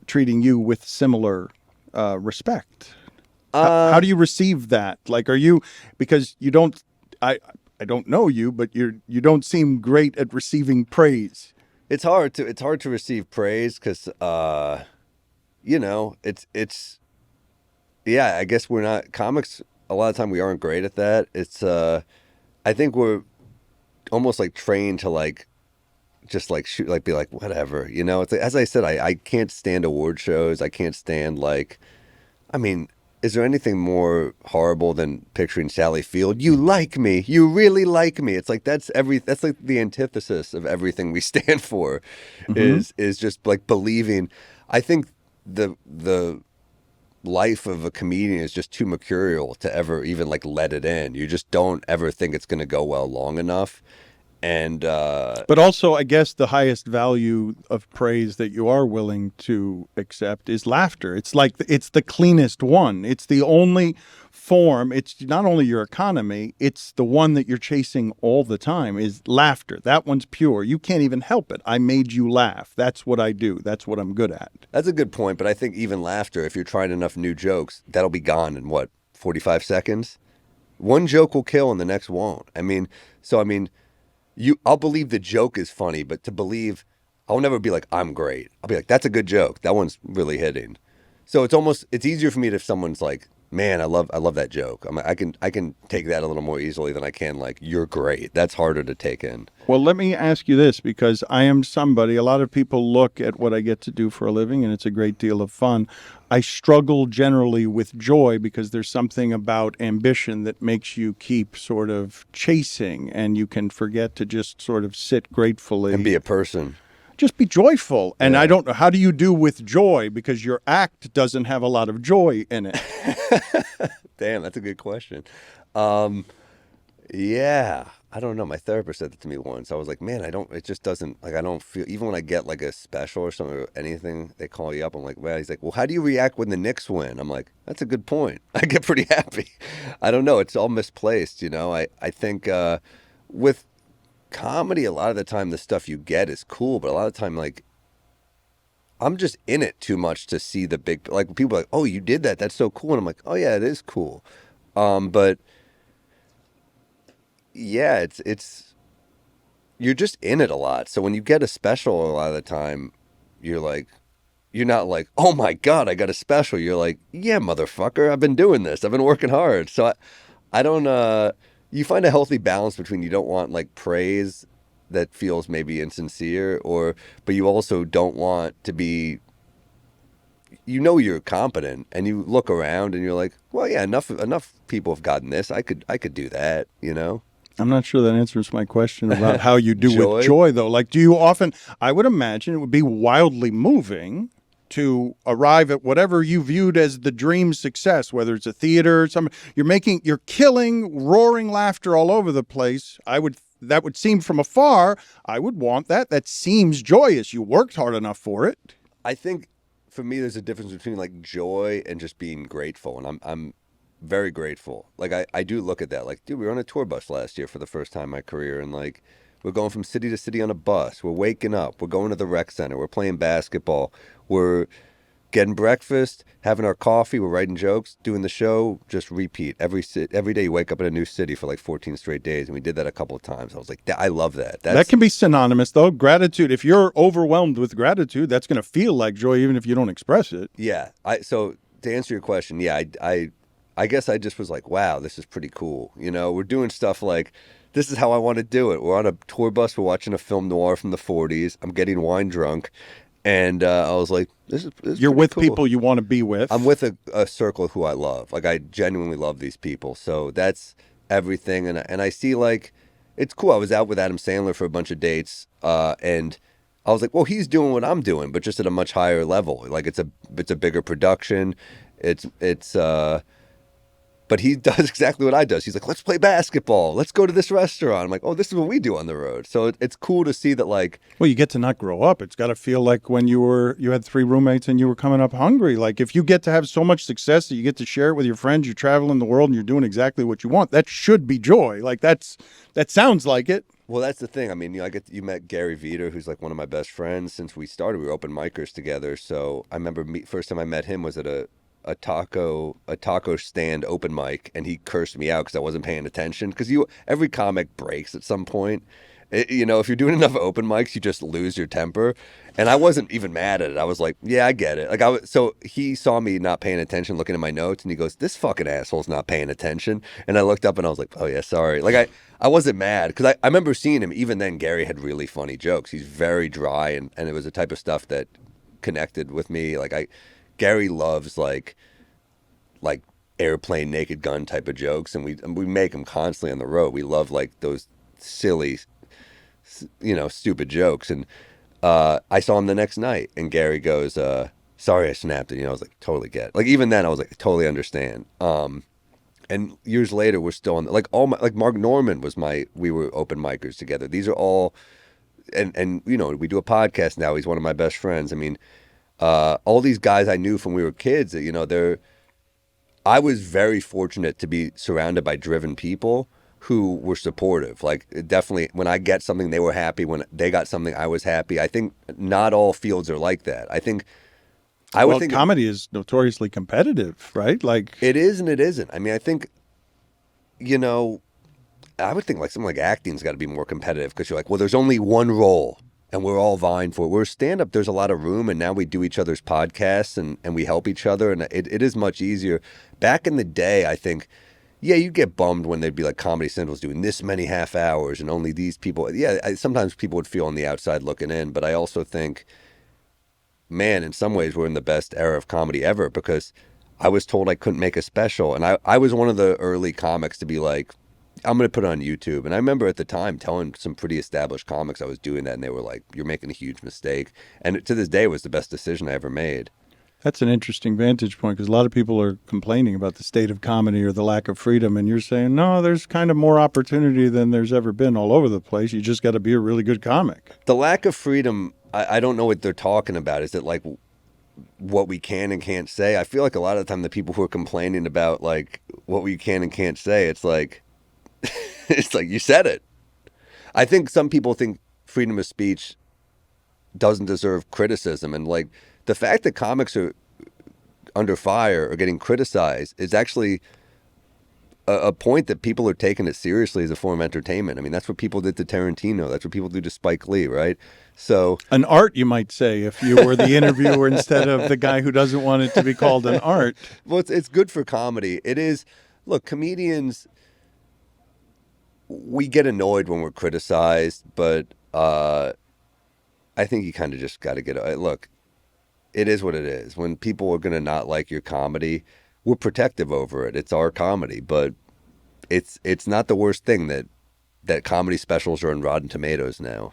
S1: treating you with similar respect. How do you receive that? Like, are you, because you don't, I don't know you, but you don't seem great at receiving praise.
S2: It's hard to receive praise because it's yeah, I guess we're not comics. A lot of time we aren't great at that. It's I think we're almost like trained to like just like shoot, like be like whatever, It's like, as I said, I can't stand award shows. I can't stand like, I mean, is there anything more horrible than picturing Sally Field? You like me, you really like me. It's like that's like the antithesis of everything we stand for, is just like believing. I think the life of a comedian is just too mercurial to ever even like let it in. You just don't ever think it's going to go well long enough. And
S1: but also, I guess the highest value of praise that you are willing to accept is laughter. It's like it's the cleanest one. It's the only form. It's not only your economy, it's the one that you're chasing all the time is laughter. That one's pure. You can't even help it. I made you laugh. That's what I do. That's what I'm good at.
S2: That's a good point, but I think even laughter, if you're trying enough new jokes, that'll be gone in what, 45 seconds? One joke will kill and the next won't. I mean, I'll believe the joke is funny, but to believe, I'll never be like, I'm great. I'll be like, that's a good joke. That one's really hitting. So it's easier for me if someone's like, man, I love that joke. I can take that a little more easily than I can like, you're great. That's harder to take in.
S1: Well, let me ask you this, because I am somebody, a lot of people look at what I get to do for a living, and it's a great deal of fun. I struggle generally with joy because there's something about ambition that makes you keep sort of chasing, and you can forget to just sort of sit gratefully.
S2: And be a person.
S1: Just be joyful. And
S2: Yeah.
S1: I don't know, how do you do with joy? Because your act doesn't have a lot of joy in it.
S2: Damn, that's a good question. Yeah, I don't know. My therapist said that to me once. I was like, man, it just doesn't, like, I don't feel, even when I get like a special or something or anything, they call you up. I'm like, well, he's like, well, how do you react when the Knicks win? I'm like, that's a good point. I get pretty happy. I don't know. It's all misplaced, I think with comedy, a lot of the time the stuff you get is cool, but a lot of the time, like, I'm just in it too much to see the big, like, people are like, oh, you did that. That's so cool. And I'm like, oh yeah, it is cool. But yeah, it's you're just in it a lot. So when you get a special, a lot of the time, you're not like, oh my God, I got a special. You're like, yeah, motherfucker, I've been doing this. I've been working hard. So I don't, you find a healthy balance between, you don't want like praise that feels maybe insincere, but you also don't want to be, you're competent, and you look around and you're like, well, yeah, enough people have gotten this. I could do that,
S1: I'm not sure that answers my question about how you do
S2: Joy?
S1: with joy, though. Like, do you often, I would imagine it would be wildly moving to arrive at whatever you viewed as the dream success, whether it's a theater, you're killing roaring laughter all over the place. That would seem from afar, I would want that. That seems joyous. You worked hard enough for it.
S2: I think for me, there's a difference between like joy and just being grateful. And I'm very grateful. Like I do look at that. Like, dude, we were on a tour bus last year for the first time in my career. And like, we're going from city to city on a bus. We're waking up. We're going to the rec center. We're playing basketball. We're getting breakfast, having our coffee. We're writing jokes, doing the show, just repeat. Every day you wake up in a new city for like 14 straight days. And we did that a couple of times. I was like, I love that.
S1: That can be synonymous, though. Gratitude. If you're overwhelmed with gratitude, that's going to feel like joy, even if you don't express it.
S2: Yeah. So to answer your question, yeah, I guess I just was like, wow, this is pretty cool. We're doing stuff like, this is how I want to do it. We're on a tour bus. We're watching a film noir from the 40s. I'm getting wine drunk. And I was like, this is
S1: You're with
S2: cool.
S1: people you want to be with.
S2: I'm with a circle who I love. Like, I genuinely love these people. So that's everything. And I see, like, it's cool. I was out with Adam Sandler for a bunch of dates. And I was like, well, he's doing what I'm doing, but just at a much higher level. Like, it's a bigger production. It's But he does exactly what I do. He's like, let's play basketball. Let's go to this restaurant. I'm like, oh, this is what we do on the road. So it's cool to see that, like,
S1: Well, you get to not grow up. It's got to feel like when you had 3 roommates and you were coming up hungry. Like if you get to have so much success that you get to share it with your friends, you're traveling the world and you're doing exactly what you want. That should be joy. Like that sounds like it.
S2: well, that's the thing. I mean, you met Gary Veter, who's like one of my best friends since we started. We were open micers together. So I remember first time I met him was at a taco stand open mic, and he cursed me out because I wasn't paying attention. Because every comic breaks at some point. If you're doing enough open mics, you just lose your temper. And I wasn't even mad at it. I was like, yeah, I get it. So he saw me not paying attention, looking at my notes, and he goes, "This fucking asshole's not paying attention." And I looked up and I was like, "Oh yeah, sorry." Like I wasn't mad because I remember seeing him. Even then, Gary had really funny jokes. He's very dry, and it was the type of stuff that connected with me. Gary loves like airplane Naked Gun type of jokes, and we make them constantly on the road. We love like those silly, stupid jokes. And I saw him the next night, and Gary goes, "Sorry, I snapped it." I was like, totally get it. Like even then, I was like, totally understand. And years later, we're still on Mark Norman we were open micers together. These are all, and we do a podcast now. He's one of my best friends. I mean, all these guys I knew from we were kids. I was very fortunate to be surrounded by driven people who were supportive. Like definitely when I get something, they were happy. When they got something, I was happy. I think not all fields are like that. I think would think
S1: comedy is notoriously competitive, right? Like
S2: it is and it isn't. I mean, I think, I would think like something like acting's got to be more competitive because you're like, well, there's only one role and we're all vying for it. Where stand-up, there's a lot of room, and now we do each other's podcasts and we help each other, and it is much easier. Back in the day, I think, yeah, you get bummed when they'd be like Comedy Central's doing this many half hours and only these people. Yeah, sometimes people would feel on the outside looking in, but I also think, man, in some ways we're in the best era of comedy ever because I was told I couldn't make a special, and I was one of the early comics to be like, I'm going to put it on YouTube. And I remember at the time telling some pretty established comics I was doing that, and they were like, you're making a huge mistake. And to this day, it was the best decision I ever made.
S1: That's an interesting vantage point because a lot of people are complaining about the state of comedy or the lack of freedom. And you're saying, no, there's kind of more opportunity than there's ever been all over the place. You just got to be a really good comic.
S2: The lack of freedom, I don't know what they're talking about. Is it like what we can and can't say? I feel like a lot of the time the people who are complaining about like what we can and can't say, it's like, it's like you said it. I think some people think freedom of speech doesn't deserve criticism, and like the fact that comics are under fire or getting criticized is actually a point that people are taking it seriously as a form of entertainment. I mean, that's what people did to Tarantino. That's what people do to Spike Lee, right? So
S1: an art, you might say, if you were the interviewer instead of the guy who doesn't want it to be called an art.
S2: Well, it's good for comedy. It is. Look, comedians, we get annoyed when we're criticized, but I think you kind of just got to look, it is what it is. When people are going to not like your comedy, we're protective over it. It's our comedy, but it's not the worst thing that comedy specials are on Rotten Tomatoes now.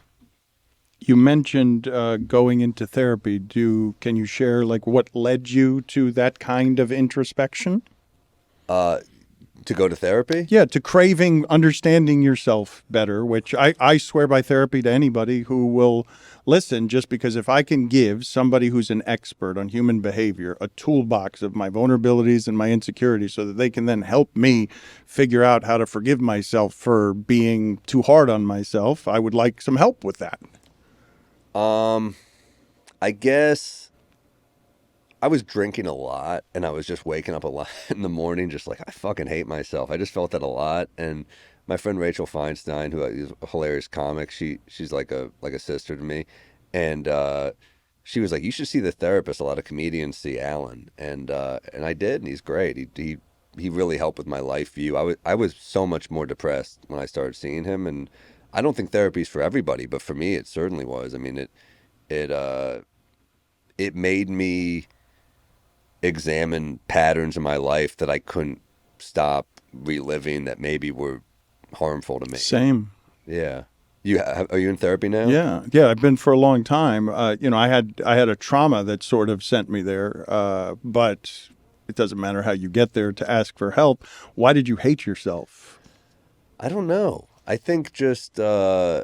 S1: You mentioned going into therapy. Can you share like what led you to that kind of introspection?
S2: To go to therapy?
S1: Yeah, to craving understanding yourself better, which I swear by therapy to anybody who will listen, just because if I can give somebody who's an expert on human behavior a toolbox of my vulnerabilities and my insecurities so that they can then help me figure out how to forgive myself for being too hard on myself, I would like some help with that.
S2: I guess I was drinking a lot, and I was just waking up a lot in the morning, just like, I fucking hate myself. I just felt that a lot. And my friend Rachel Feinstein, who is a hilarious comic, she's like a sister to me, and she was like, you should see the therapist. A lot of comedians see Alan, and I did, and he's great. He really helped with my life view. I was so much more depressed when I started seeing him, and I don't think therapy's for everybody, but for me, it certainly was. I mean, it made me examine patterns in my life that I couldn't stop reliving that maybe were harmful to me.
S1: Same.
S2: Yeah. Are you in therapy now?
S1: Yeah. I've been for a long time. I had a trauma that sort of sent me there, but it doesn't matter how you get there, to ask for help. Why did you hate yourself?
S2: I don't know. I think just I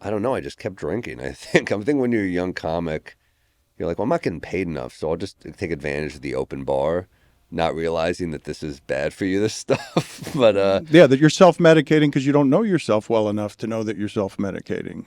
S2: don't know. I just kept drinking. I think when you're a young comic, you're like, well, I'm not getting paid enough, so I'll just take advantage of the open bar, not realizing that this is bad for you, this stuff. But
S1: yeah, that you're self-medicating because you don't know yourself well enough to know that you're self-medicating,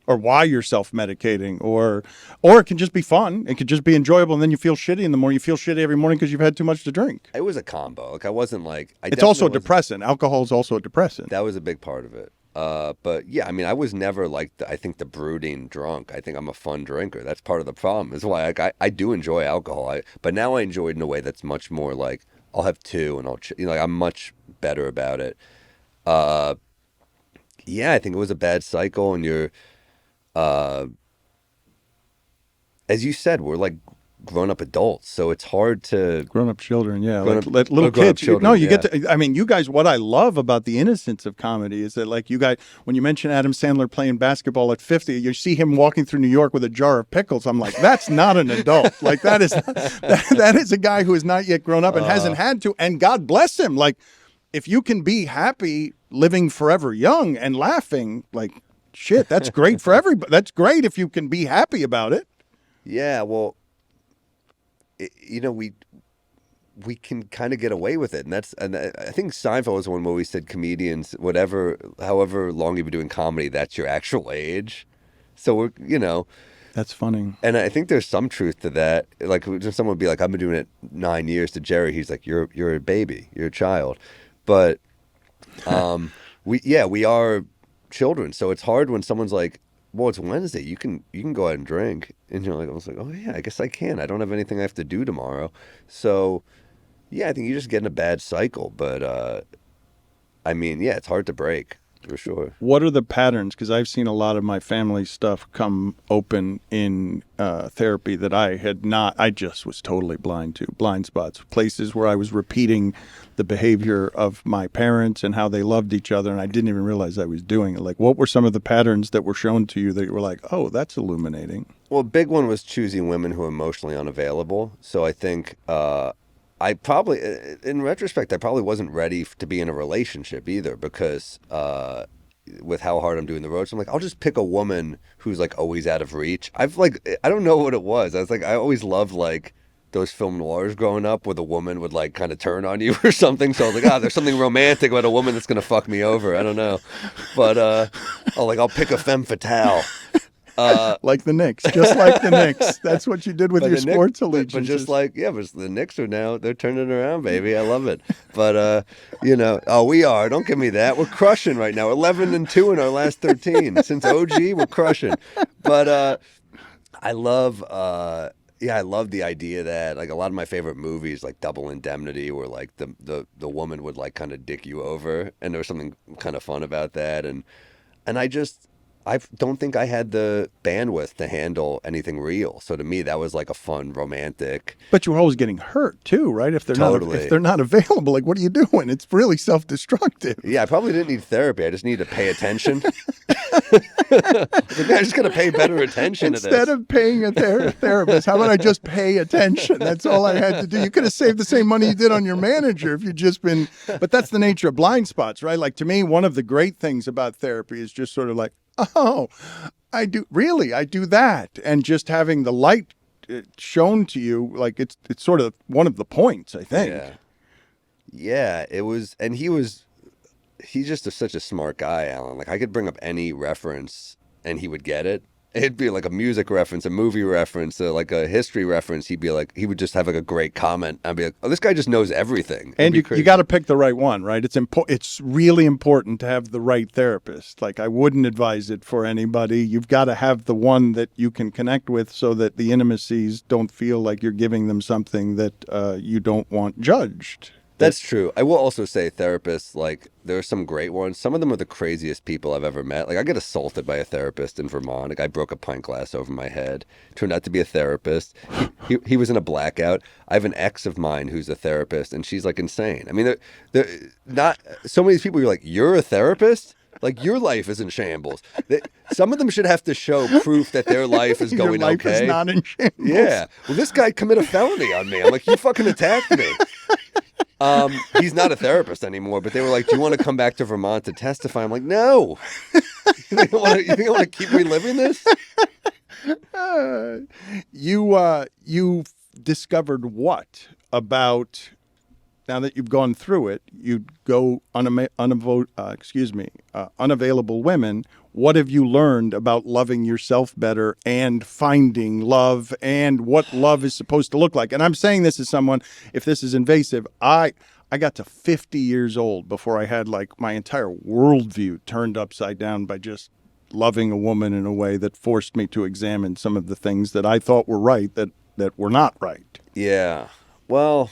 S1: or why you're self-medicating, or it can just be fun. It could just be enjoyable, and then you feel shitty in the morning. You feel shitty every morning because you've had too much to drink.
S2: it was a combo. Like I wasn't like
S1: It's also a depressant. Alcohol is also a depressant.
S2: That was a big part of it. But yeah, I mean, I was never like I think the brooding drunk. I think I'm a fun drinker. That's part of the problem. Is why I do enjoy alcohol. But now I enjoy it in a way that's much more like I'll have two and like I'm much better about it. Yeah, I think it was a bad cycle, and you're, as you said, we're like grown-up adults, so it's hard to
S1: Grown-up children, yeah,
S2: Grown-up-
S1: like little
S2: grown-up
S1: kids.
S2: children,
S1: No, you
S2: yeah.
S1: get to. I mean, you guys. What I love about the innocence of comedy is that, like, you guys, when you mention Adam Sandler playing basketball at 50, you see him walking through New York with a jar of pickles. I'm like, that's not an adult. Like, that is that is a guy who has not yet grown up and hasn't had to. And God bless him. Like, if you can be happy living forever young and laughing, like, shit, that's great for everybody. That's great if you can be happy about it.
S2: Yeah, well, you know, we can kind of get away with it, and I think Seinfeld was one where we said comedians, however long you've been doing comedy, that's your actual age. So we're, you know,
S1: That's funny.
S2: and I think there's some truth to that. Like someone would be like, I've been doing it 9 years. To Jerry, he's like, you're a baby, you're a child, but we are children. So it's hard when someone's like, well, it's Wednesday. You can go out and drink, and you're like, I was like, oh yeah, I guess I can. I don't have anything I have to do tomorrow. So yeah, I think you just get in a bad cycle. But I mean, yeah, it's hard to break for sure.
S1: What are the patterns? Because I've seen a lot of my family stuff come open in therapy that I had not. I just was totally blind spots, places where I was repeating the behavior of my parents and how they loved each other, and I didn't even realize I was doing it. Like, what were some of the patterns that were shown to you that you were like, oh, that's illuminating?
S2: Well, a big one was choosing women who are emotionally unavailable. So I think I probably, in retrospect, I probably wasn't ready to be in a relationship either, because with how hard I'm doing the road, so I'm like, I'll just pick a woman who's like always out of reach. I don't know what it was. I was like, I always loved like those film noirs growing up where the woman would like kind of turn on you or something. So I was like, there's something romantic about a woman that's going to fuck me over. I don't know. But I'll pick a femme fatale.
S1: Like the Knicks, just like the Knicks. That's what you did with your sports allegiances.
S2: But just like, yeah, but the Knicks are now, they're turning around, baby. I love it. But, you know, we are. Don't give me that. We're crushing right now. 11-2 in our last 13. Since OG, we're crushing. But I love the idea that like a lot of my favorite movies, like Double Indemnity, where like the woman would like kind of dick you over, and there was something kind of fun about that. And I don't think I had the bandwidth to handle anything real. So to me, that was like a fun, romantic.
S1: But you were always getting hurt too, right? If they're not available, like, what are you doing? It's really self-destructive.
S2: Yeah, I probably didn't need therapy. I just needed to pay attention. I just got to pay better attention to this.
S1: Instead of paying a therapist, how about I just pay attention? That's all I had to do. You could have saved the same money you did on your manager if you'd just been. But that's the nature of blind spots, right? Like, to me, one of the great things about therapy is just sort of like, oh, I do that. And just having the light shown to you, like it's sort of one of the points, I think.
S2: Yeah, it was. And he's just such a smart guy, Alan. Like I could bring up any reference and he would get it. It'd be like a music reference, a movie reference, like a history reference. He would just have like a great comment. I'd be like, oh, this guy just knows everything.
S1: And you got to pick the right one, right? It's really important to have the right therapist. Like, I wouldn't advise it for anybody. You've got to have the one that you can connect with so that the intimacies don't feel like you're giving them something that you don't want judged.
S2: That's true. I will also say therapists, like, there are some great ones. Some of them are the craziest people I've ever met. Like, I get assaulted by a therapist in Vermont. Like, I broke a pint glass over my head. Turned out to be a therapist. He was in a blackout. I have an ex of mine who's a therapist, and she's, like, insane. I mean, they're not... So many people, you're like, you're a therapist? Like, your life is in shambles. Some of them should have to show proof that their life is going
S1: Your life
S2: okay.
S1: is not in shambles.
S2: Yeah. Well, this guy committed a felony on me. I'm like, you fucking attacked me. He's not a therapist anymore, but they were like, do you want to come back to Vermont to testify? I'm like, no. You think I want to keep reliving this?
S1: You discovered what about, now that you've gone through it, you go unavailable women. What have you learned about loving yourself better and finding love and what love is supposed to look like? And I'm saying this as someone, if this is invasive, I got to 50 years old before I had like my entire worldview turned upside down by just loving a woman in a way that forced me to examine some of the things that I thought were right that were not right.
S2: Yeah. Well,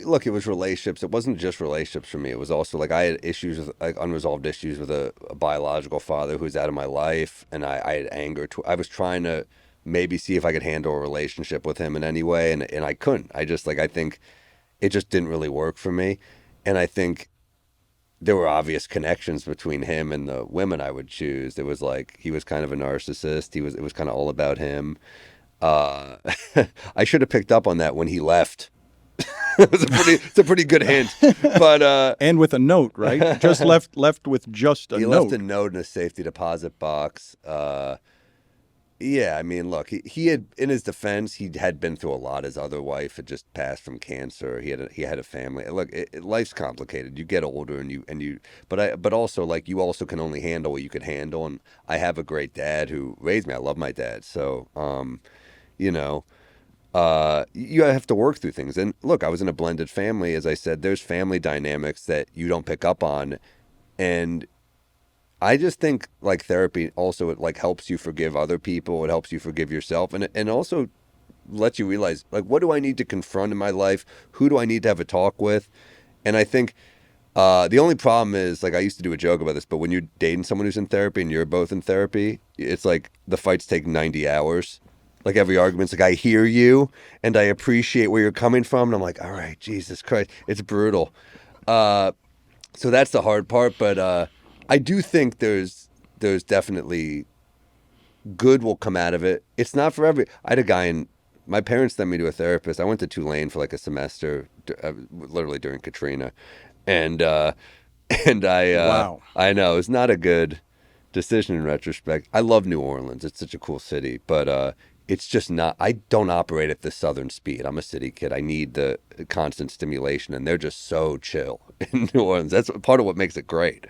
S2: look, it was relationships. It wasn't just relationships for me. It was also like I had issues with like unresolved issues with a biological father who was out of my life, and I had anger. I was trying to maybe see if I could handle a relationship with him in any way, and I couldn't. I think it just didn't really work for me, and I think there were obvious connections between him and the women I would choose. There was like he was kind of a narcissist. It was kind of all about him. I should have picked up on that when he left. It's a pretty good hint, but
S1: and with a note, right? Just left with just a note.
S2: He left a note in a safety deposit box. Yeah, I mean, look, he had, in his defense, he had been through a lot. His other wife had just passed from cancer. He had a family. Look, life's complicated. You get older, but also like you also can only handle what you can handle. And I have a great dad who raised me. I love my dad, so you know. You have to work through things. And look, I was in a blended family. As I said, there's family dynamics that you don't pick up on. And I just think like therapy also, it like helps you forgive other people. It helps you forgive yourself. And also lets you realize, like, what do I need to confront in my life? Who do I need to have a talk with? And I think the only problem is, like, I used to do a joke about this, but when you're dating someone who's in therapy and you're both in therapy, it's like the fights take 90 hours. Like every argument's like, I hear you and I appreciate where you're coming from. And I'm like, all right, Jesus Christ, it's brutal. So that's the hard part. But I do think there's definitely good will come out of it. It's not for I had a guy my parents sent me to a therapist. I went to Tulane for like a semester, literally during Katrina. And I
S1: Wow.
S2: I know it's not a good decision in retrospect. I love New Orleans. It's such a cool city, but it's just not, I don't operate at the southern speed. I'm a city kid. I need the constant stimulation, and they're just so chill in New Orleans. That's part of what makes it great.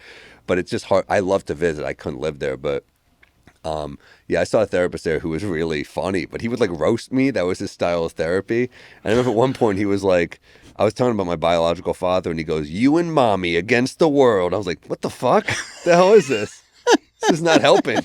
S2: But it's just hard. I love to visit. I couldn't live there, but yeah, I saw a therapist there who was really funny, but he would like roast me. That was his style of therapy. And I remember at one point he was like, I was telling him about my biological father, and he goes, "You and mommy against the world." I was like, what the fuck? The hell is this? This is not helping.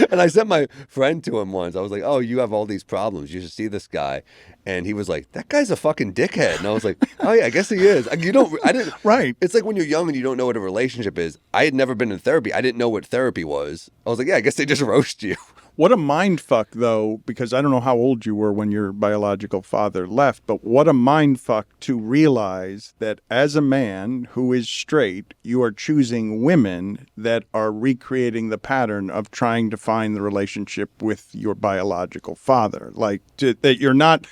S2: And I sent my friend to him once. I was like, "Oh, you have all these problems. You should see this guy." And he was like, "That guy's a fucking dickhead." And I was like, "Oh yeah, I guess he is." I didn't.
S1: Right.
S2: It's like when you're young and you don't know what a relationship is. I had never been in therapy. I didn't know what therapy was. I was like, "Yeah, I guess they just roast you."
S1: What a mind fuck, though, because I don't know how old you were when your biological father left, but what a mind fuck to realize that as a man who is straight, you are choosing women that are recreating the pattern of trying to find the relationship with your biological father. Like, that you're not...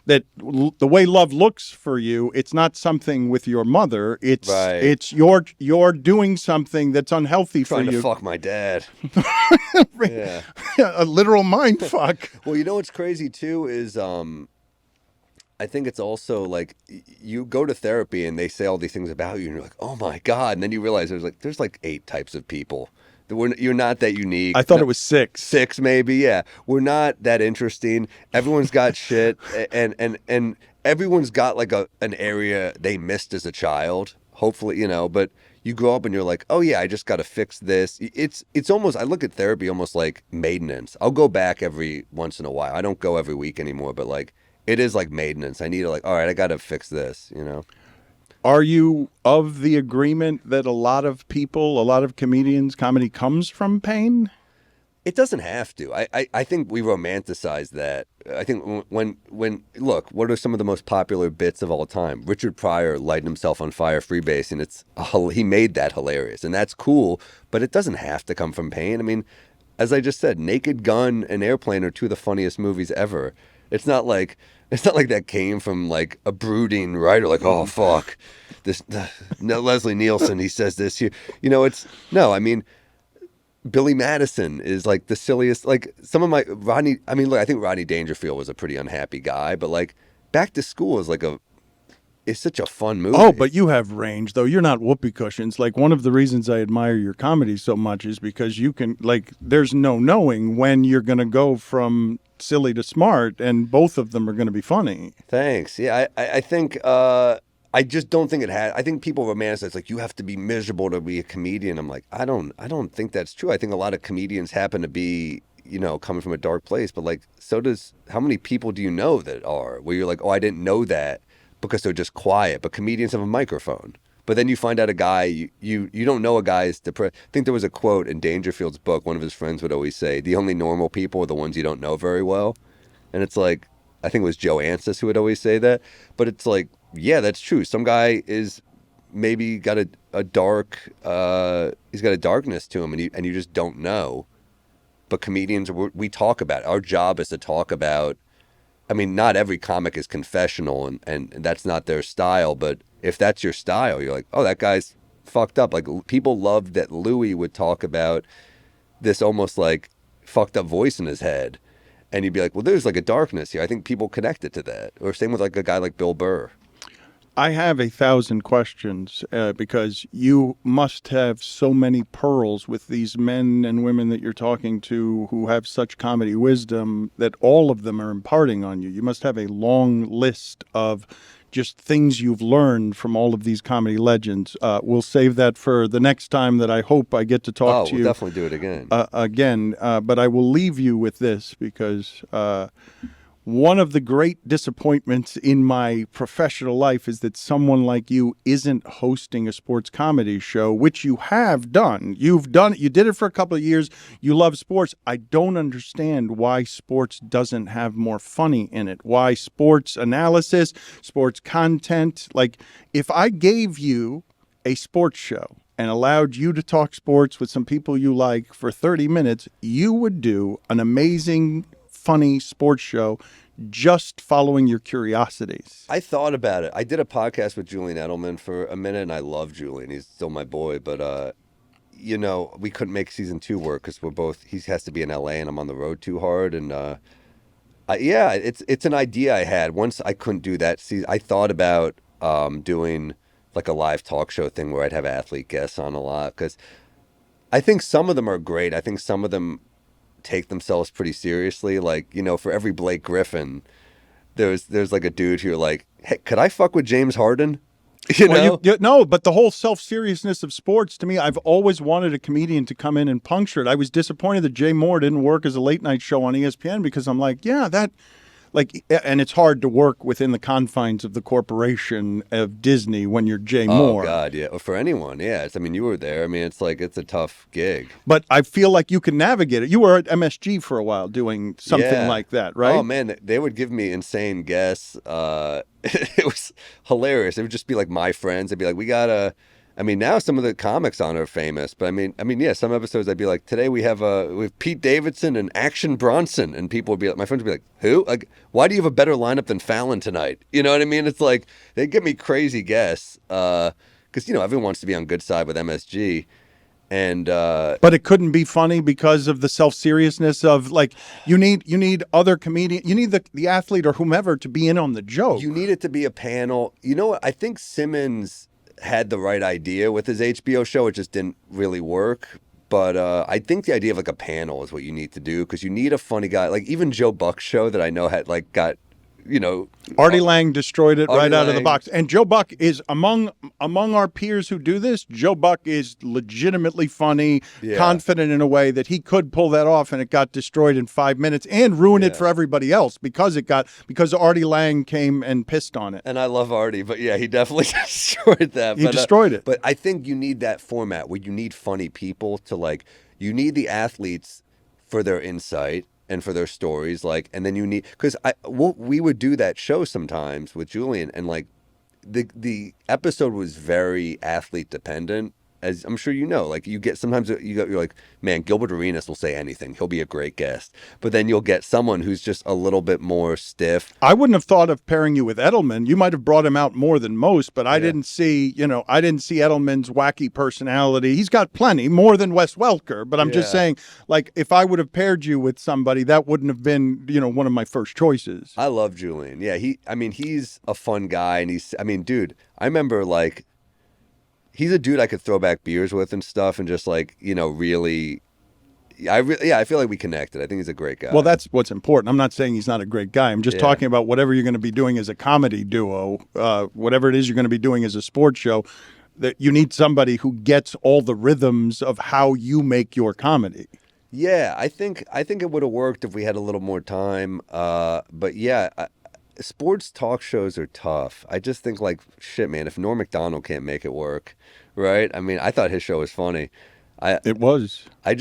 S1: that the way love looks for you, it's not something with your mother. It's
S2: Right.
S1: it's you're doing something that's unhealthy for
S2: Trying
S1: you.
S2: to fuck my dad. Yeah.
S1: A literal mind fuck.
S2: Well, you know what's crazy too is I think it's also like you go to therapy and they say all these things about you and you're like, "Oh my God." And then you realize there's like 8 types of people. You're not that unique.
S1: I thought it was 6.
S2: 6 maybe, yeah. We're not that interesting. Everyone's got shit and everyone's got like an area they missed as a child. Hopefully, you know, but you grow up and you're like, "Oh yeah, I just got to fix this." It's almost, I look at therapy almost like maintenance. I'll go back every once in a while. I don't go every week anymore, but like it is like maintenance. I need to like, all right, I got to fix this, you know.
S1: Are you of the agreement that a lot of people, a lot of comedians, comedy comes from pain?
S2: It doesn't have to. I think we romanticize that. I think when look, what are some of the most popular bits of all time? Richard Pryor lighting himself on fire freebasing. He made that hilarious, and that's cool. But it doesn't have to come from pain. I mean, as I just said, Naked Gun and Airplane are two of the funniest movies ever. It's not like that came from like a brooding writer, like, oh fuck, this Leslie Nielsen, he says this here. You know, it's no. I mean, Billy Madison is like the silliest. Like some of my Rodney. I mean, look, I think Rodney Dangerfield was a pretty unhappy guy, but like Back to School is it's such a fun movie.
S1: Oh, but you have range, though. You're not whoopee cushions. Like, one of the reasons I admire your comedy so much is because you can, like, there's no knowing when you're going to go from silly to smart, and both of them are going to be funny.
S2: Thanks. Yeah, I think I just don't think it had. I think people romanticize like you have to be miserable to be a comedian. I'm like, I don't think that's true. I think a lot of comedians happen to be, you know, coming from a dark place, but like, so does, how many people do you know that are where you're like, oh, I didn't know that because they're just quiet, but comedians have a microphone. But then you find out a guy, you don't know a guy's depressed. I think there was a quote in Dangerfield's book, one of his friends would always say, the only normal people are the ones you don't know very well. And it's like, I think it was Joe Ansis who would always say that. But it's like, yeah, that's true. Some guy is maybe got a dark, he's got a darkness to him, and you just don't know. But comedians, we talk about it. Our job is to talk about, I mean, not every comic is confessional, and that's not their style. But if that's your style, you're like, oh, that guy's fucked up. Like, people loved that Louis would talk about this almost like fucked up voice in his head. And you'd be like, well, there's like a darkness here. I think people connected to that. Or same with like a guy like Bill Burr.
S1: I have 1,000 questions because you must have so many pearls with these men and women that you're talking to who have such comedy wisdom that all of them are imparting on you. You must have a long list of just things you've learned from all of these comedy legends. We'll save that for the next time that I hope I get to talk to you.
S2: Oh, we'll definitely do it
S1: again. But I will leave you with this because one of the great disappointments in my professional life is that someone like you isn't hosting a sports comedy show, which you have done. You did it for a couple of years. You love sports. I don't understand why sports doesn't have more funny in it. Why sports analysis, sports content. Like, if I gave you a sports show and allowed you to talk sports with some people you like for 30 minutes, you would do an amazing funny sports show just following your curiosities.
S2: I thought about it. I did a podcast with Julian Edelman for a minute, and I love Julian. He's still my boy, but you know, we couldn't make season 2 work because he has to be in LA and I'm on the road too hard. And yeah, it's an idea I had. Once I couldn't do that season, I thought about doing like a live talk show thing where I'd have athlete guests on a lot, because I think some of them are great. I think some of them take themselves pretty seriously. Like, you know, for every Blake Griffin, there's like a dude who like, hey, could I fuck with James Harden? You know?
S1: No, but the whole self-seriousness of sports, to me, I've always wanted a comedian to come in and puncture it. I was disappointed that Jay Moore didn't work as a late-night show on ESPN because I'm like, yeah, that... Like, and it's hard to work within the confines of the corporation of Disney when you're Jay Moore.
S2: Oh, God, yeah. For anyone, yeah. I mean, you were there. I mean, it's like, it's a tough gig.
S1: But I feel like you can navigate it. You were at MSG for a while doing something like that, right?
S2: Oh, man, they would give me insane guests. It was hilarious. It would just be like my friends. They'd be like, we got to... I mean, now some of the comics on are famous, but I mean, yeah, some episodes I'd be like, today we have Pete Davidson and Action Bronson, and people would be like, my friends would be like, who? Like, why do you have a better lineup than Fallon tonight? You know what I mean? It's like, they give me crazy guests, because, you know, everyone wants to be on good side with MSG. And
S1: but it couldn't be funny because of the self-seriousness of, like, you need other comedians, you need the athlete or whomever to be in on the joke.
S2: You need it to be a panel. You know what? I think Simmons had the right idea with his HBO show. It just didn't really work. But I think the idea of like a panel is what you need to do, because you need a funny guy. Like even Joe Buck's show that I know had like got, you know,
S1: Artie Lang destroyed it right out of the box. And Joe Buck is among our peers who do this. Joe Buck is legitimately funny, confident in a way that he could pull that off, and it got destroyed in 5 minutes and ruined it for everybody else because Artie Lang came and pissed on it.
S2: And I love Artie, but yeah, he definitely destroyed that.
S1: He destroyed it.
S2: But I think you need that format where you need funny people to, like, you need the athletes for their insight and for their stories. Like, and then you need, because we would do that show sometimes with Julian, and like the episode was very athlete dependent. As I'm sure you know, like you get sometimes you're like, man, Gilbert Arenas will say anything. He'll be a great guest. But then you'll get someone who's just a little bit more stiff.
S1: I wouldn't have thought of pairing you with Edelman. You might have brought him out more than most, but I didn't see Edelman's wacky personality. He's got plenty, more than Wes Welker. But I'm just saying, like, if I would have paired you with somebody, that wouldn't have been, one of my first choices.
S2: I love Julian. Yeah, he's a fun guy, and dude, I remember like. He's a dude I could throw back beers with and stuff, and just like really, I feel like we connected. I think he's a great guy.
S1: Well, that's what's important. I'm not saying he's not a great guy. I'm just talking about whatever you're going to be doing as a comedy duo, whatever it is you're going to be doing as a sports show. That you need somebody who gets all the rhythms of how you make your comedy.
S2: Yeah, I think it would have worked if we had a little more time. But yeah. Sports talk shows are tough. I just think like, shit, man, if Norm Macdonald can't make it work, right? I mean, I thought his show was funny.
S1: It was.
S2: I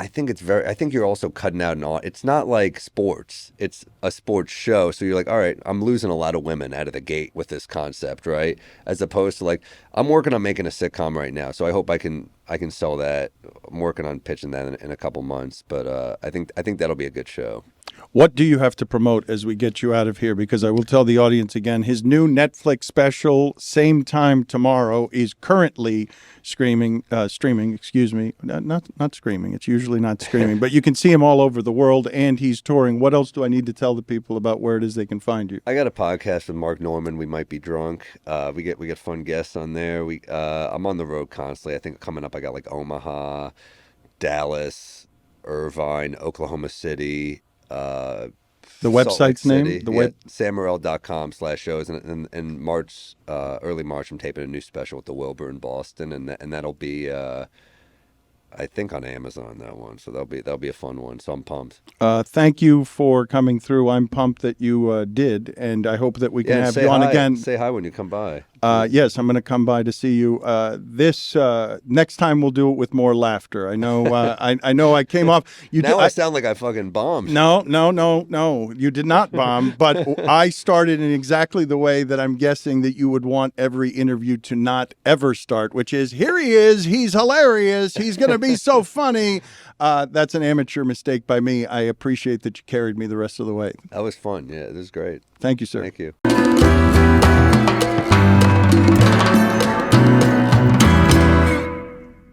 S2: think you're also cutting out it's not like sports. It's a sports show. So you're like, all right, I'm losing a lot of women out of the gate with this concept, right? As opposed to like, I'm working on making a sitcom right now. So I hope I can sell that. I'm working on pitching that in a couple months, but I think that'll be a good show.
S1: What do you have to promote as we get you out of here? Because I will tell the audience again, his new Netflix special, Same Time Tomorrow, is currently streaming. Not screaming. It's usually not screaming, but you can see him all over the world, and he's touring. What else do I need to tell the people about where it is they can find you?
S2: I got a podcast with Mark Norman. We Might Be Drunk. We get fun guests on there. I'm on the road constantly. I think coming up, I got like Omaha, Dallas, Irvine, Oklahoma City. The
S1: website's name?
S2: sammorril.com/shows, and in March, early March, I'm taping a new special with the Wilbur in Boston, and that'll be I think on Amazon, that one. So that'll be a fun one. So I'm pumped.
S1: Thank you for coming through. I'm pumped that you did, and I hope that we can have you on again.
S2: Say hi when you come by.
S1: Yes, I'm going to come by to see you. This next time we'll do it with more laughter. I know. I know. I came off.
S2: I sound like I fucking bombed.
S1: No. You did not bomb. But I started in exactly the way that I'm guessing that you would want every interview to not ever start, which is, here he is. He's hilarious. He's going to be so funny. That's an amateur mistake by me. I appreciate that you carried me the rest of the way.
S2: That was fun. Yeah, it was great.
S1: Thank you, sir.
S2: Thank you.